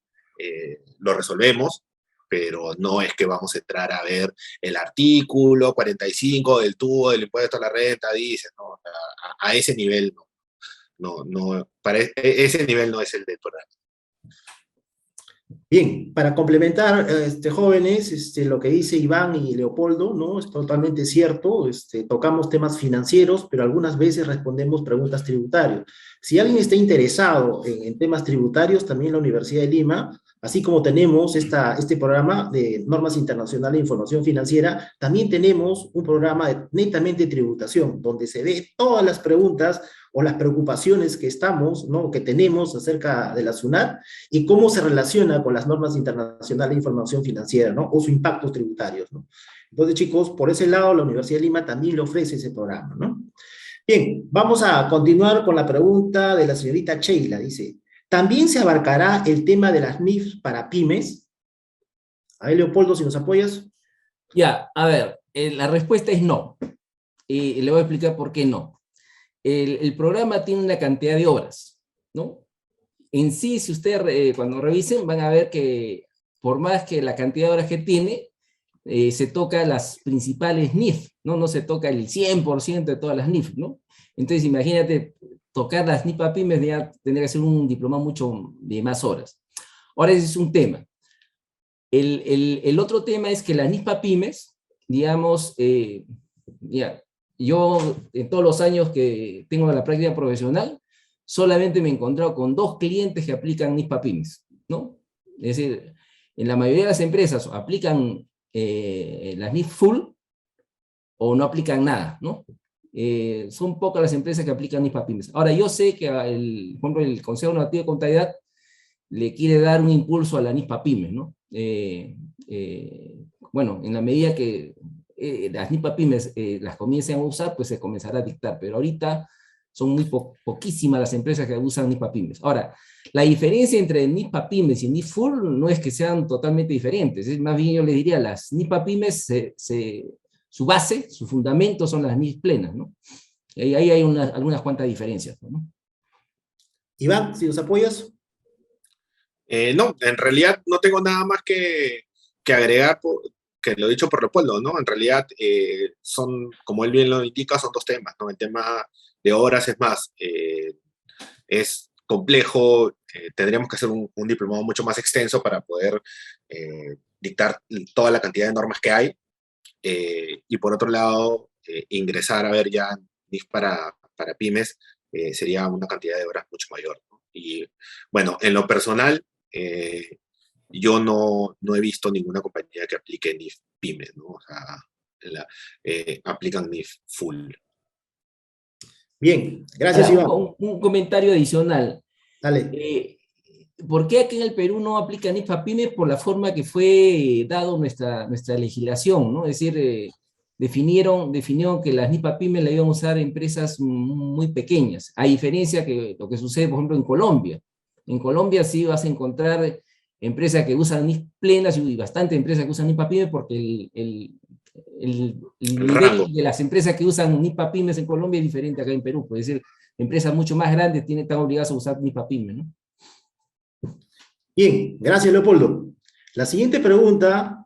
lo resolvemos, pero no es que vamos a entrar a ver el artículo 45 del tubo del impuesto a la renta, dice, ¿no? A ese nivel no. Para ese nivel no es el del programa. Bien, para complementar, jóvenes, lo que dice Iván y Leopoldo, ¿no? Es totalmente cierto, tocamos temas financieros, pero algunas veces respondemos preguntas tributarias. Si alguien está interesado en temas tributarios, también la Universidad de Lima, así como tenemos este programa de normas internacionales de información financiera, también tenemos un programa de netamente tributación, donde se ve todas las preguntas o las preocupaciones que ¿no? que tenemos acerca de la SUNAT y cómo se relaciona con las normas internacionales de información financiera, ¿no? O sus impactos tributarios, ¿no? Entonces, chicos, por ese lado, la Universidad de Lima también le ofrece ese programa, ¿no? Bien, vamos a continuar con la pregunta de la señorita Sheila. Dice, ¿también se abarcará el tema de las NIF para pymes? A ver, Leopoldo, si nos apoyas. Ya, a ver, la respuesta es no. Y le voy a explicar por qué no. El programa tiene una cantidad de horas, ¿no? En sí, si ustedes cuando revisen, van a ver que por más que la cantidad de horas que tiene, se toca las principales NIF, ¿no? No se toca el 100% de todas las NIF, ¿no? Entonces, imagínate, tocar las NIF a pymes ya tendría que ser un diplomado mucho de más horas. Ahora, ese es un tema. El otro tema es que las NIF a pymes, digamos, yo en todos los años que tengo la práctica profesional, solamente me he encontrado con 2 clientes que aplican NIF a pymes, ¿no? Es decir, en la mayoría de las empresas aplican las NIF full o no aplican nada, ¿no? Son pocas las empresas que aplican NIF a pymes. Ahora, yo sé que, por ejemplo, el Consejo Normativo de Contabilidad le quiere dar un impulso a la NIF a pymes, ¿no? Bueno, en la medida que las NIF a pymes las comiencen a usar, pues se comenzará a dictar, pero ahorita son muy poquísimas las empresas que usan NIF a pymes. Ahora, la diferencia entre NIF a pymes y NIF full no es que sean totalmente diferentes, es más bien yo les diría, las NIF a pymes, su base, su fundamento son las NIF plenas, ¿no? Y ahí hay algunas cuantas diferencias, ¿no? Iván, si nos apoyas. No, en realidad no tengo nada más que agregar, que lo he dicho por Leopoldo, ¿no? En realidad son, como él bien lo indica, son 2 temas, ¿no? El tema de horas es más, es complejo, tendríamos que hacer un diplomado mucho más extenso para poder dictar toda la cantidad de normas que hay, y por otro lado, ingresar a ver ya NIF para pymes sería una cantidad de horas mucho mayor, ¿no? Y bueno, en lo personal, yo no he visto ninguna compañía que aplique NIF pymes, ¿no? O sea, aplican NIF full. Bien, gracias, Ahora, Iván. un comentario adicional. Dale. ¿Por qué aquí en el Perú no aplican NIF a pymes? Por la forma que fue dado nuestra legislación, ¿no? Es decir, definieron que las NIF a pymes la iban a usar empresas muy pequeñas, a diferencia que lo que sucede, por ejemplo, en Colombia. En Colombia sí vas a encontrar empresas que usan NIF plenas y bastante empresas que usan NIF PYME, porque el rango. nivel de las empresas que usan NIF pymes en Colombia es diferente acá en Perú. Puede ser empresas mucho más grandes están obligadas a usar NIF pyme, ¿no? Bien, gracias, Leopoldo. La siguiente pregunta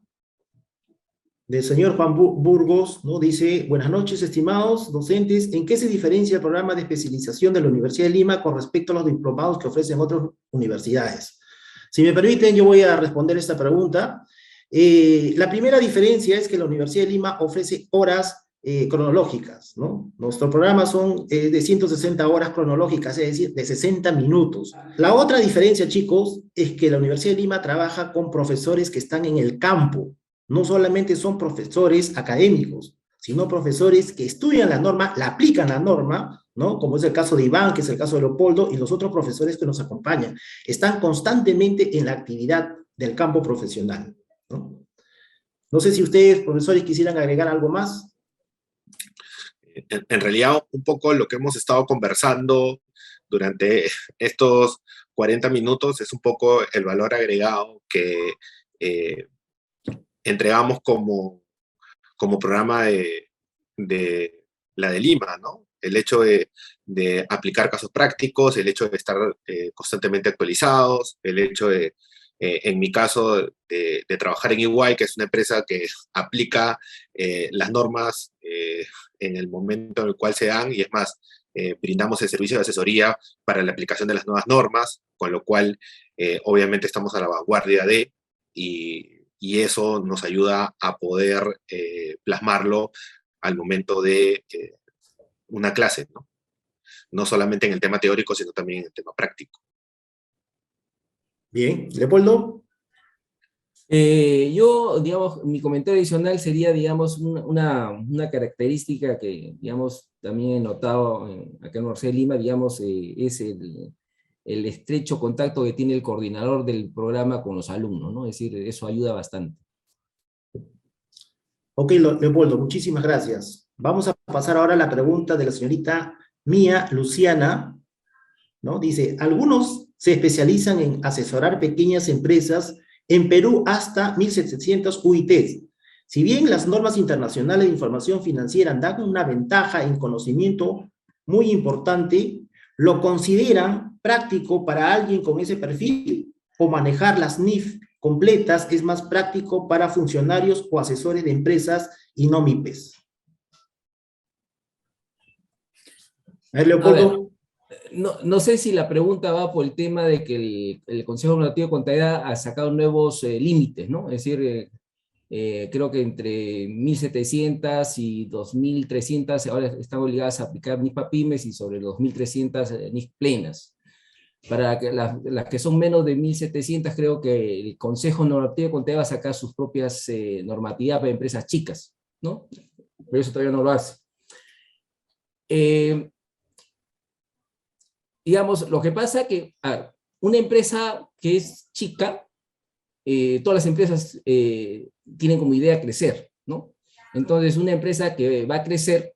del señor Juan Burgos, ¿no? Dice: buenas noches, estimados docentes. ¿En qué se diferencia el programa de especialización de la Universidad de Lima con respecto a los diplomados que ofrecen otras universidades? Si me permiten, yo voy a responder esta pregunta. La primera diferencia es que la Universidad de Lima ofrece horas cronológicas, ¿no? Nuestro programa son de 160 horas cronológicas, es decir, de 60 minutos. La otra diferencia, chicos, es que la Universidad de Lima trabaja con profesores que están en el campo. No solamente son profesores académicos, sino profesores que estudian la norma, la aplican la norma, ¿no? Como es el caso de Iván, que es el caso de Leopoldo, y los otros profesores que nos acompañan. Están constantemente en la actividad del campo profesional, ¿no? No sé si ustedes, profesores, quisieran agregar algo más. En realidad, un poco lo que hemos estado conversando durante estos 40 minutos es un poco el valor agregado que entregamos como programa de la de Lima, ¿no? El hecho de aplicar casos prácticos, el hecho de estar constantemente actualizados, el hecho de, en mi caso, de trabajar en EY, que es una empresa que aplica las normas en el momento en el cual se dan, y es más, brindamos el servicio de asesoría para la aplicación de las nuevas normas, con lo cual obviamente estamos a la vanguardia y eso nos ayuda a poder plasmarlo al momento de una clase, ¿no? No solamente en el tema teórico, sino también en el tema práctico. Bien, Leopoldo. Yo, digamos, mi comentario adicional sería, digamos, una característica que, digamos, también he notado acá en la Universidad de Lima, digamos, es el estrecho contacto que tiene el coordinador del programa con los alumnos, ¿no? Es decir, eso ayuda bastante. Ok, Leopoldo, muchísimas gracias. Vamos a pasar ahora a la pregunta de la señorita Mía Luciana, ¿no? Dice: algunos se especializan en asesorar pequeñas empresas en Perú hasta 1.700 UITs. Si bien las normas internacionales de información financiera dan una ventaja en conocimiento muy importante, ¿lo consideran práctico para alguien con ese perfil? ¿O manejar las NIF completas es más práctico para funcionarios o asesores de empresas y no MIPES? A ver, Leopoldo. No sé si la pregunta va por el tema de que el Consejo Normativo de Contabilidad ha sacado nuevos límites, ¿no? Es decir, creo que entre 1.700 y 2.300 ahora están obligadas a aplicar NIF pymes y sobre los 2.300 NIF plenas. Para que las que son menos de 1.700, creo que el Consejo Normativo de Contabilidad va a sacar sus propias normativas para empresas chicas, ¿no? Pero eso todavía no lo hace. Digamos, lo que pasa es que una empresa que es chica, todas las empresas tienen como idea crecer, ¿no? Entonces, una empresa que va a crecer,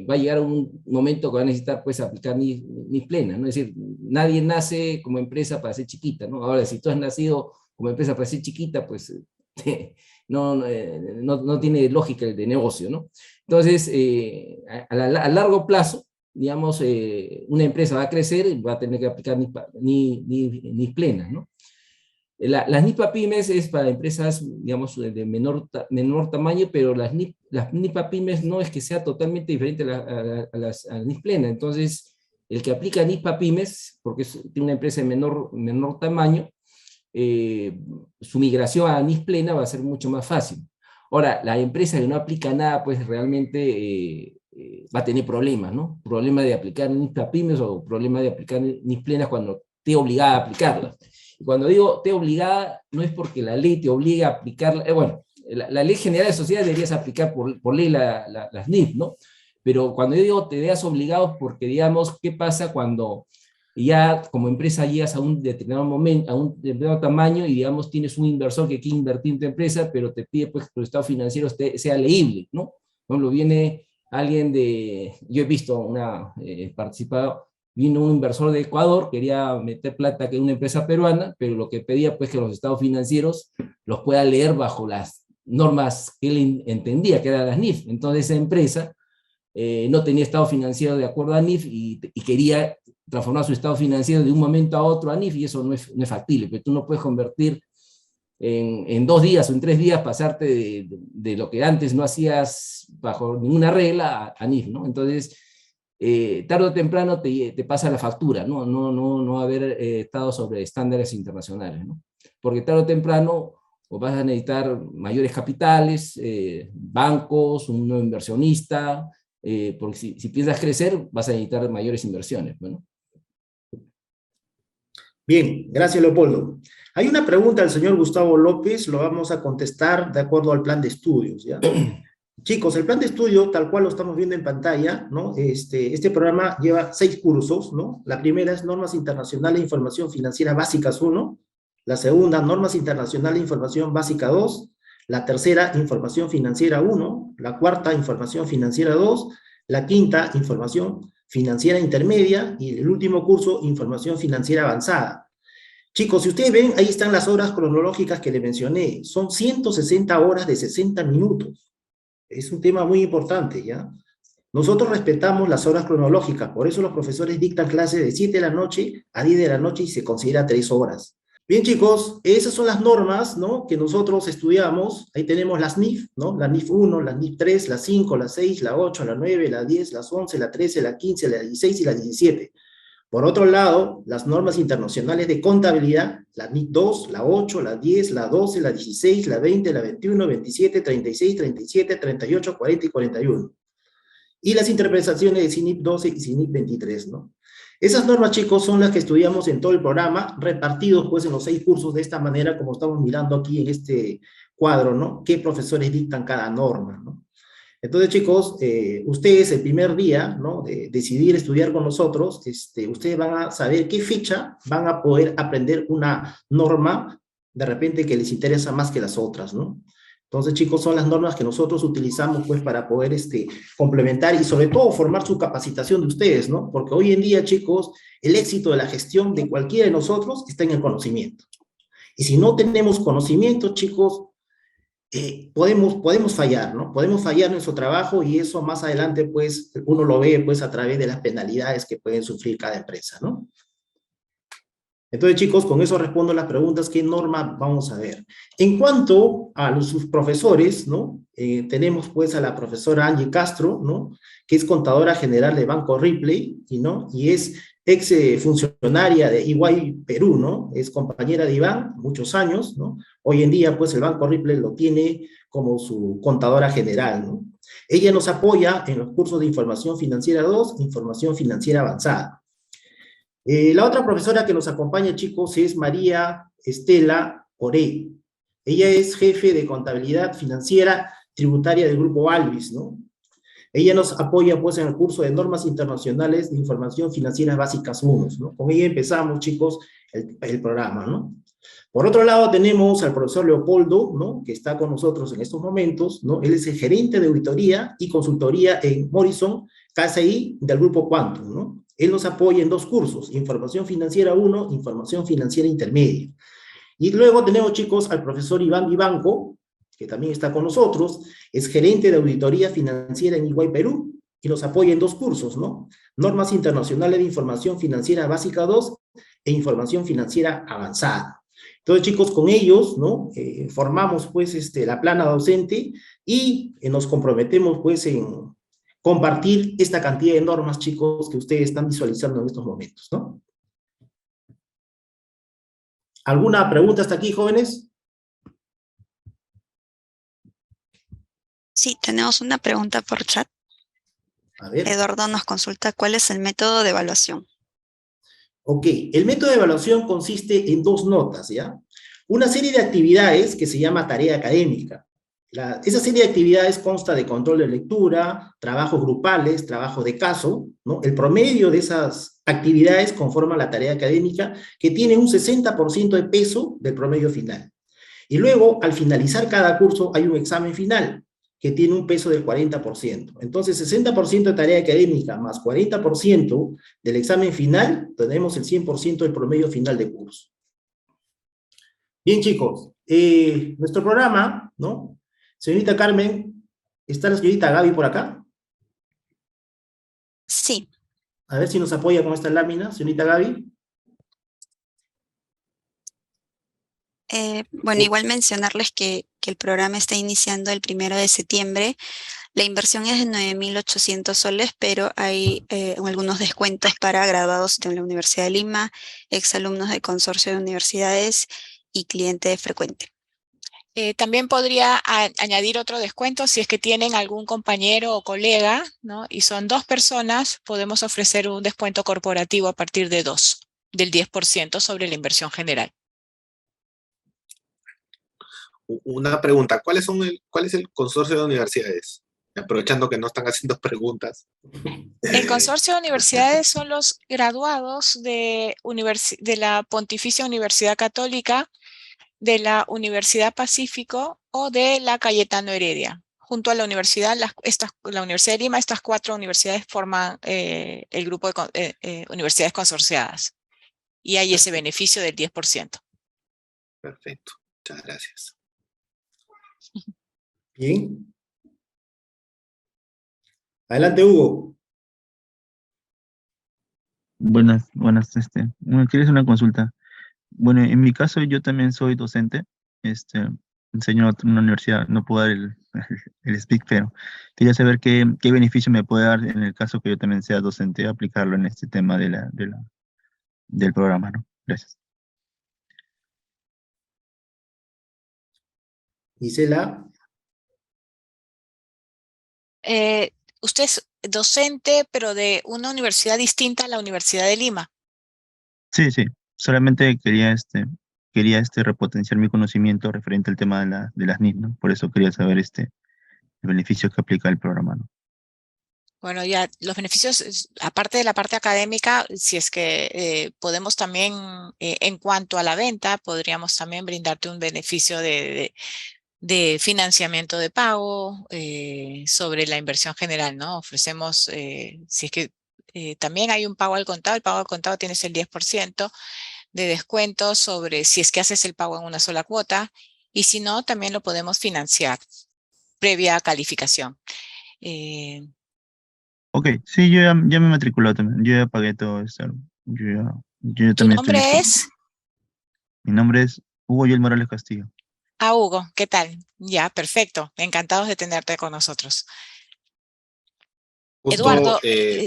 va a llegar a un momento que va a necesitar, pues, aplicar NIF plena, ¿no? Es decir, nadie nace como empresa para ser chiquita, ¿no? Ahora, si tú has nacido como empresa para ser chiquita, pues, no tiene lógica el de negocio, ¿no? Entonces, a largo plazo, digamos, una empresa va a crecer y va a tener que aplicar NIF plenas, ¿no? Las NIF pymes es para empresas, digamos, de menor tamaño, pero las NIF pymes no es que sea totalmente diferente a las NIF plenas. Entonces, el que aplica NIF pymes, porque tiene una empresa de menor tamaño, su migración a NIF plena va a ser mucho más fácil. Ahora, la empresa que no aplica nada, pues realmente va a tener problemas, ¿no? Problema de aplicar NIF pymes o problema de aplicar NIF plenas cuando esté obligada a aplicarlas. Y cuando digo te obligada, no es porque la ley te obliga a aplicarla, bueno, la Ley General de Sociedades deberías aplicar por ley las NIF, ¿no? Pero cuando yo digo te veas obligado, porque digamos, ¿qué pasa cuando ya como empresa llegas a un determinado momento, a un determinado tamaño y digamos tienes un inversor que quiere invertir en tu empresa, pero te pide pues que tu estado financiero sea leíble, ¿no? Por ejemplo, viene alguien yo he visto participado vino un inversor de Ecuador, quería meter plata en una empresa peruana, pero lo que pedía pues que los estados financieros los pueda leer bajo las normas que él entendía, que eran las NIF. Entonces esa empresa no tenía estado financiero de acuerdo a NIF y quería transformar su estado financiero de un momento a otro a NIF, y eso no es factible, pero tú no puedes convertir en 2 días o en 3 días, pasarte de lo que antes no hacías bajo ninguna regla a NIF, ¿no? Entonces, tarde o temprano te pasa la factura, ¿no? No haber estado sobre estándares internacionales, ¿no? Porque tarde o temprano o vas a necesitar mayores capitales, bancos, un nuevo inversionista, porque si piensas crecer, vas a necesitar mayores inversiones, ¿no? Bien, gracias, Leopoldo. Hay una pregunta del señor Gustavo López, lo vamos a contestar de acuerdo al plan de estudios, ¿ya? Chicos, el plan de estudio, tal cual lo estamos viendo en pantalla, ¿no? Este programa lleva 6 cursos, ¿no? La primera es Normas Internacionales de Información Financiera Básicas 1, la segunda, Normas Internacionales de Información Básica 2, la tercera, Información Financiera 1, la cuarta, Información Financiera 2, la quinta, Información Financiera Intermedia, y el último curso, Información Financiera Avanzada. Chicos, si ustedes ven, ahí están las horas cronológicas que les mencioné, son 160 horas de 60 minutos. Es un tema muy importante, ¿ya? Nosotros respetamos las horas cronológicas, por eso los profesores dictan clases de 7 de la noche a 10 de la noche y se considera 3 horas. Bien, chicos, esas son las normas, ¿no?, que nosotros estudiamos. Ahí tenemos las NIF, ¿no? La NIF 1, la NIF 3, la 5, la 6, la 8, la 9, la 10, las 11, la 13, la 15, la 16 y la 17. Por otro lado, las normas internacionales de contabilidad, la NIF 2, la 8, la 10, la 12, la 16, la 20, la 21, 27, 36, 37, 38, 40 y 41. Y las interpretaciones de CINIP 12 y CINIP 23, ¿no? Esas normas, chicos, son las que estudiamos en todo el programa, repartidos pues en los 6 cursos de esta manera, como estamos mirando aquí en este cuadro, ¿no? ¿Qué profesores dictan cada norma, ¿no? Entonces, chicos, ustedes el primer día, ¿no?, de decidir estudiar con nosotros, ustedes van a saber qué fecha van a poder aprender una norma, de repente, que les interesa más que las otras, ¿no? Entonces, chicos, son las normas que nosotros utilizamos, pues, para poder complementar y, sobre todo, formar su capacitación de ustedes, ¿no? Porque hoy en día, chicos, el éxito de la gestión de cualquiera de nosotros está en el conocimiento. Y si no tenemos conocimiento, chicos, podemos fallar, ¿no? Podemos fallar en nuestro trabajo, y eso más adelante, pues, uno lo ve, pues, a través de las penalidades que pueden sufrir cada empresa, ¿no? Entonces, chicos, con eso respondo las preguntas. ¿Qué norma vamos a ver? En cuanto a sus profesores, ¿no? Tenemos, pues, a la profesora Angie Castro, ¿no?, que es contadora general de Banco Ripley, ¿no?, y es ex funcionaria de EY Perú, ¿no? Es compañera de Iván, muchos años, ¿no? Hoy en día, pues, el Banco Ripley lo tiene como su contadora general, ¿no? Ella nos apoya en los cursos de Información Financiera 2, Información Financiera Avanzada. La otra profesora que nos acompaña, chicos, es María Estela Oré. Ella es jefe de contabilidad financiera tributaria del Grupo Alvis, ¿no? Ella nos apoya, pues, en el curso de Normas Internacionales de Información Financiera Básicas 1, ¿no? Con ella empezamos, chicos, el programa, ¿no? Por otro lado, tenemos al profesor Leopoldo, ¿no?, que está con nosotros en estos momentos, ¿no? Él es el gerente de auditoría y consultoría en Morrison KCI del Grupo Quantum, ¿no? Él nos apoya en 2 cursos, Información Financiera 1, Información Financiera Intermedia. Y luego tenemos, chicos, al profesor Iván Vivanco, que también está con nosotros, es gerente de auditoría financiera en EY Perú, y nos apoya en 2 cursos, ¿no? Normas Internacionales de Información Financiera Básica 2 e Información Financiera Avanzada. Entonces, chicos, con ellos, ¿no?, formamos, pues, la plana docente, y nos comprometemos, pues, en compartir esta cantidad de normas, chicos, que ustedes están visualizando en estos momentos, ¿no? ¿Alguna pregunta hasta aquí, jóvenes? Sí, tenemos una pregunta por chat. A ver. Eduardo nos consulta cuál es el método de evaluación. Ok, el método de evaluación consiste en 2 notas, ¿ya? Una serie de actividades que se llama tarea académica. Esa serie de actividades consta de control de lectura, trabajos grupales, trabajo de caso, ¿no? El promedio de esas actividades conforma la tarea académica, que tiene un 60% de peso del promedio final. Y luego, al finalizar cada curso, hay un examen final. que tiene un peso del 40%. Entonces, 60% de tarea académica más 40% del examen final, tenemos el 100% del promedio final de curso. Bien, chicos, nuestro programa, ¿no? Señorita Carmen, ¿está la señorita Gaby por acá? Sí. A ver si nos apoya con esta lámina, señorita Gaby. Bueno, igual mencionarles que el programa está iniciando el 1 de septiembre. La inversión es de 9.800 soles, pero hay algunos descuentos para graduados de la Universidad de Lima, exalumnos del consorcio de universidades y cliente frecuente. También podría añadir otro descuento si es que tienen algún compañero o colega, ¿no? Y son 2 personas, podemos ofrecer un descuento corporativo a partir de 2, del 10% sobre la inversión general. Una pregunta, ¿cuál es el consorcio de universidades? Aprovechando que no están haciendo preguntas. El consorcio de universidades son los graduados de la Pontificia Universidad Católica, de la Universidad Pacífico o de la Cayetano Heredia. Junto a la Universidad, la Universidad de Lima, estas 4 universidades forman el grupo de universidades consorciadas. Y hay ese beneficio del 10%. Perfecto, muchas gracias. Bien. Adelante, Hugo. Buenas, ¿quieres una consulta? Bueno, en mi caso yo también soy docente, enseño en una universidad, no puedo dar el speak, pero quería saber qué beneficio me puede dar en el caso que yo también sea docente, aplicarlo en este tema del programa, ¿no? Gracias. Gisela. Usted es docente, pero de una universidad distinta a la Universidad de Lima. Sí, solamente quería repotenciar mi conocimiento referente al tema de las NIP, ¿no? Por eso quería saber el beneficio que aplica el programa, ¿no? Bueno, ya los beneficios, aparte de la parte académica, si es que podemos también, en cuanto a la venta, podríamos también brindarte un beneficio de financiamiento de pago sobre la inversión general, ¿no? Ofrecemos, si es que también hay un pago al contado, el pago al contado tienes el 10% de descuento sobre si es que haces el pago en una sola cuota, y si no, también lo podemos financiar previa calificación. Ok, sí, yo ya me matriculé también, yo ya pagué todo esto, yo ¿Tu también estoy listo. nombre es? Mi nombre es Hugo Yoel Morales Castillo. Hugo, ¿qué tal? Ya, perfecto. Encantados de tenerte con nosotros. Justo, Eduardo,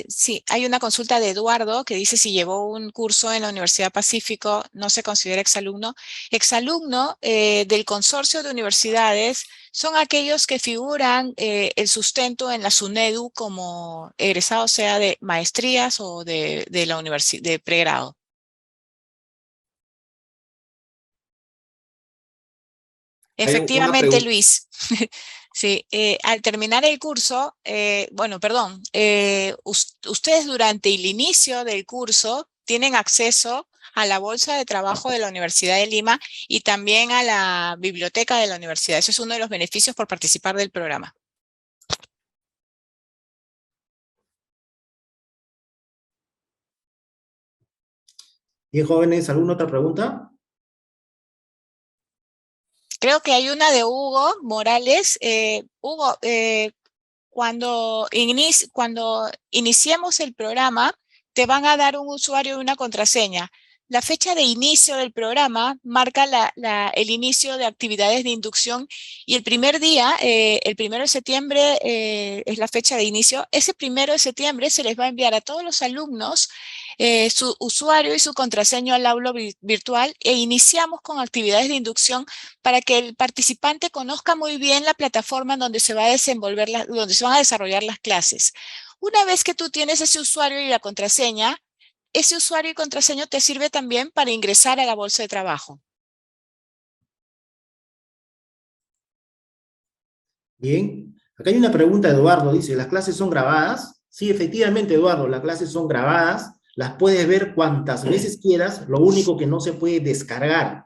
sí, hay una consulta de Eduardo que dice si llevó un curso en la Universidad Pacífico, no se considera exalumno. Exalumno del consorcio de universidades son aquellos que figuran el sustento en la SUNEDU como egresados, sea de maestrías o de la universidad de pregrado. Efectivamente, Luis. Sí, al terminar el curso, ustedes durante el inicio del curso tienen acceso a la bolsa de trabajo de la Universidad de Lima y también a la biblioteca de la universidad. Eso es uno de los beneficios por participar del programa. Bien, jóvenes, ¿alguna otra pregunta? Creo que hay una de Hugo Morales. Hugo, cuando iniciemos el programa, te van a dar un usuario y una contraseña. La fecha de inicio del programa marca el inicio de actividades de inducción y el primer día, el 1 de septiembre es la fecha de inicio. Ese 1 de septiembre se les va a enviar a todos los alumnos su usuario y su contraseña al aula virtual e iniciamos con actividades de inducción para que el participante conozca muy bien la plataforma en donde se va a desenvolver, donde se van a desarrollar las clases. Una vez que tú tienes ese usuario y la contraseña, ese usuario y contraseña te sirve también para ingresar a la bolsa de trabajo. Bien. Acá hay una pregunta de Eduardo, dice, ¿las clases son grabadas? Sí, efectivamente, Eduardo, las clases son grabadas, las puedes ver cuantas veces quieras, lo único que no se puede descargar,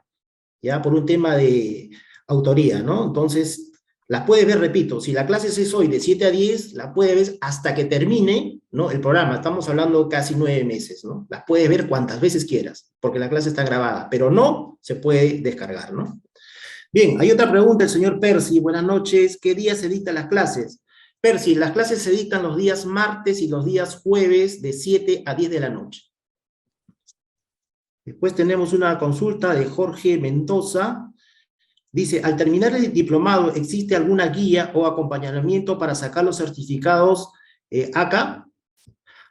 ya por un tema de autoría, ¿no? Entonces, Las puedes ver, repito, si la clase es hoy de 7 a 10, la puedes ver hasta que termine, ¿no?, el programa. Estamos hablando casi 9 meses, ¿no? Las puedes ver cuantas veces quieras, porque la clase está grabada, pero no se puede descargar, ¿no? Bien, hay otra pregunta, el señor Percy. Buenas noches. ¿Qué días se dictan las clases? Percy, las clases se dictan los días martes y los días jueves de 7 a 10 de la noche. Después tenemos una consulta de Jorge Mendoza. Dice, al terminar el diplomado, ¿existe alguna guía o acompañamiento para sacar los certificados acá?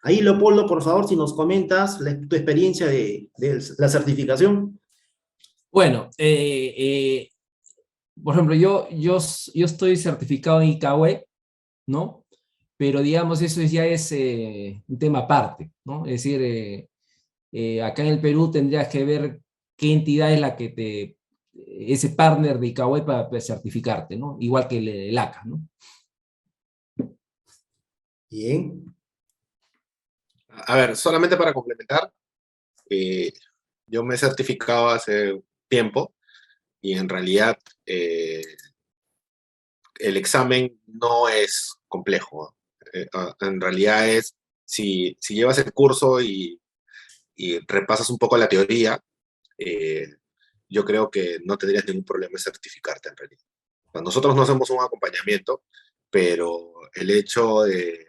Ahí, Leopoldo, por favor, si nos comentas tu experiencia de la certificación. Bueno, por ejemplo, yo estoy certificado en ICAWE, ¿no? Pero digamos, eso ya es un tema aparte, ¿no? Es decir, acá en el Perú tendrías que ver qué entidad es la que ese partner de ICAWE para certificarte, ¿no? Igual que el ACA, ¿no? Bien. A ver, solamente para complementar, yo me he certificado hace tiempo y en realidad el examen no es complejo. En realidad es, si llevas el curso y repasas un poco la teoría, yo creo que no tendrías ningún problema en certificarte en realidad. Nosotros no hacemos un acompañamiento, pero el hecho de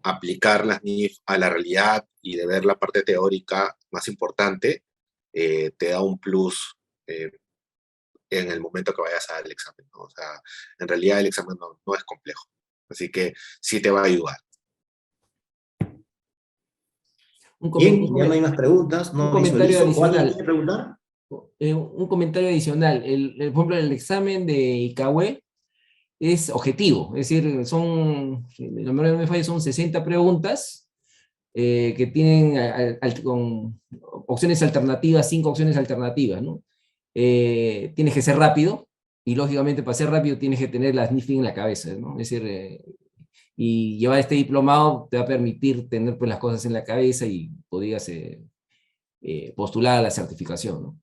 aplicar las NIF a la realidad y de ver la parte teórica más importante, te da un plus en el momento que vayas a dar el examen, ¿no? O sea, en realidad el examen no es complejo, así que sí te va a ayudar. Bien, ya no hay más preguntas, no comentario visualizo. ¿O alguien adicional. quiere preguntar? Un comentario adicional. Por ejemplo, el examen de ICAWE es objetivo, es decir, si la memoria no me falla, son 60 preguntas que tienen con opciones alternativas, 5 opciones alternativas, ¿no? Tienes que ser rápido, y lógicamente para ser rápido tienes que tener las NIF en la cabeza, ¿no? Es decir, y llevar este diplomado te va a permitir tener pues las cosas en la cabeza y podrías postular a la certificación, ¿no?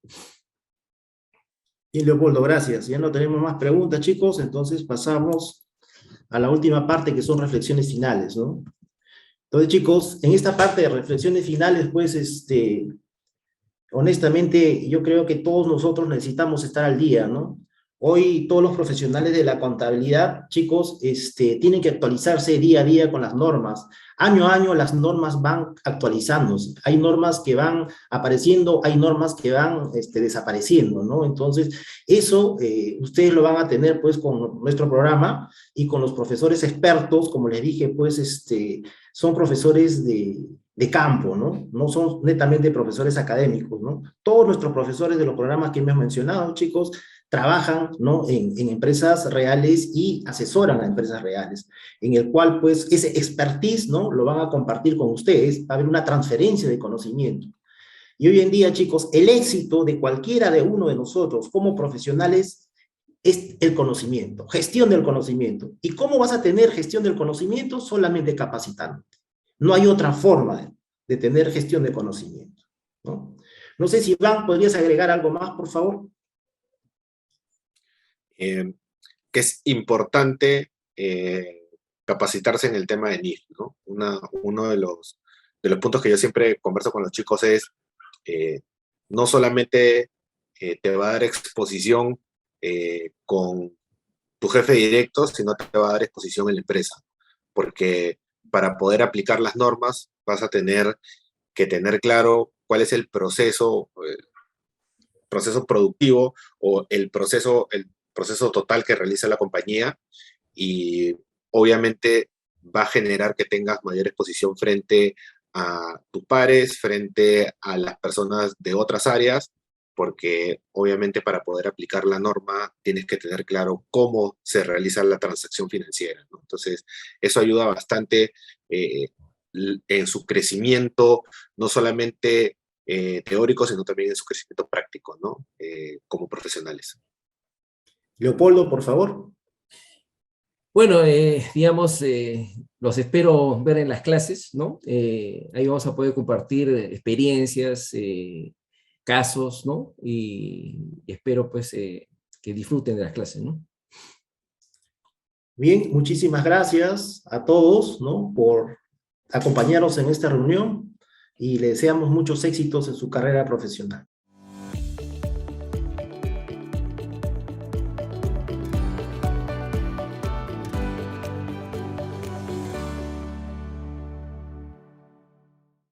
Bien, Leopoldo, gracias. Ya no tenemos más preguntas, chicos, entonces pasamos a la última parte, que son reflexiones finales, ¿no? Entonces, chicos, en esta parte de reflexiones finales, pues, honestamente, yo creo que todos nosotros necesitamos estar al día, ¿no? Hoy todos los profesionales de la contabilidad, chicos, tienen que actualizarse día a día con las normas. Año a año las normas van actualizándose. Hay normas que van apareciendo, hay normas que van desapareciendo, ¿no? Entonces, eso ustedes lo van a tener, pues, con nuestro programa y con los profesores expertos, como les dije, pues, son profesores de campo, ¿no? No son netamente profesores académicos, ¿no? Todos nuestros profesores de los programas que hemos mencionado, chicos, trabajan, ¿no?, en empresas reales y asesoran a empresas reales, en el cual, pues, ese expertise, ¿no?, lo van a compartir con ustedes, va a haber una transferencia de conocimiento. Y hoy en día, chicos, el éxito de cualquiera de uno de nosotros como profesionales es el conocimiento, gestión del conocimiento. ¿Y cómo vas a tener gestión del conocimiento? Solamente capacitándote. No hay otra forma de tener gestión de conocimiento, ¿no? No sé si, Iván, ¿podrías agregar algo más, por favor? Que es importante capacitarse en el tema de NIF, ¿no? Uno de los puntos que yo siempre converso con los chicos es, no solamente te va a dar exposición con tu jefe directo, sino te va a dar exposición en la empresa, porque para poder aplicar las normas vas a tener que tener claro cuál es el proceso productivo o el proceso total que realiza la compañía, y obviamente va a generar que tengas mayor exposición frente a tus pares, frente a las personas de otras áreas, porque obviamente para poder aplicar la norma tienes que tener claro cómo se realiza la transacción financiera, ¿no? Entonces, eso ayuda bastante en su crecimiento, no solamente teórico, sino también en su crecimiento práctico, ¿no? Como profesionales. Leopoldo, por favor. Bueno, digamos, los espero ver en las clases, ¿no? Ahí vamos a poder compartir experiencias, casos, ¿no? Y espero, pues, que disfruten de las clases, ¿no? Bien, muchísimas gracias a todos, ¿no?, por acompañarnos en esta reunión y le deseamos muchos éxitos en su carrera profesional.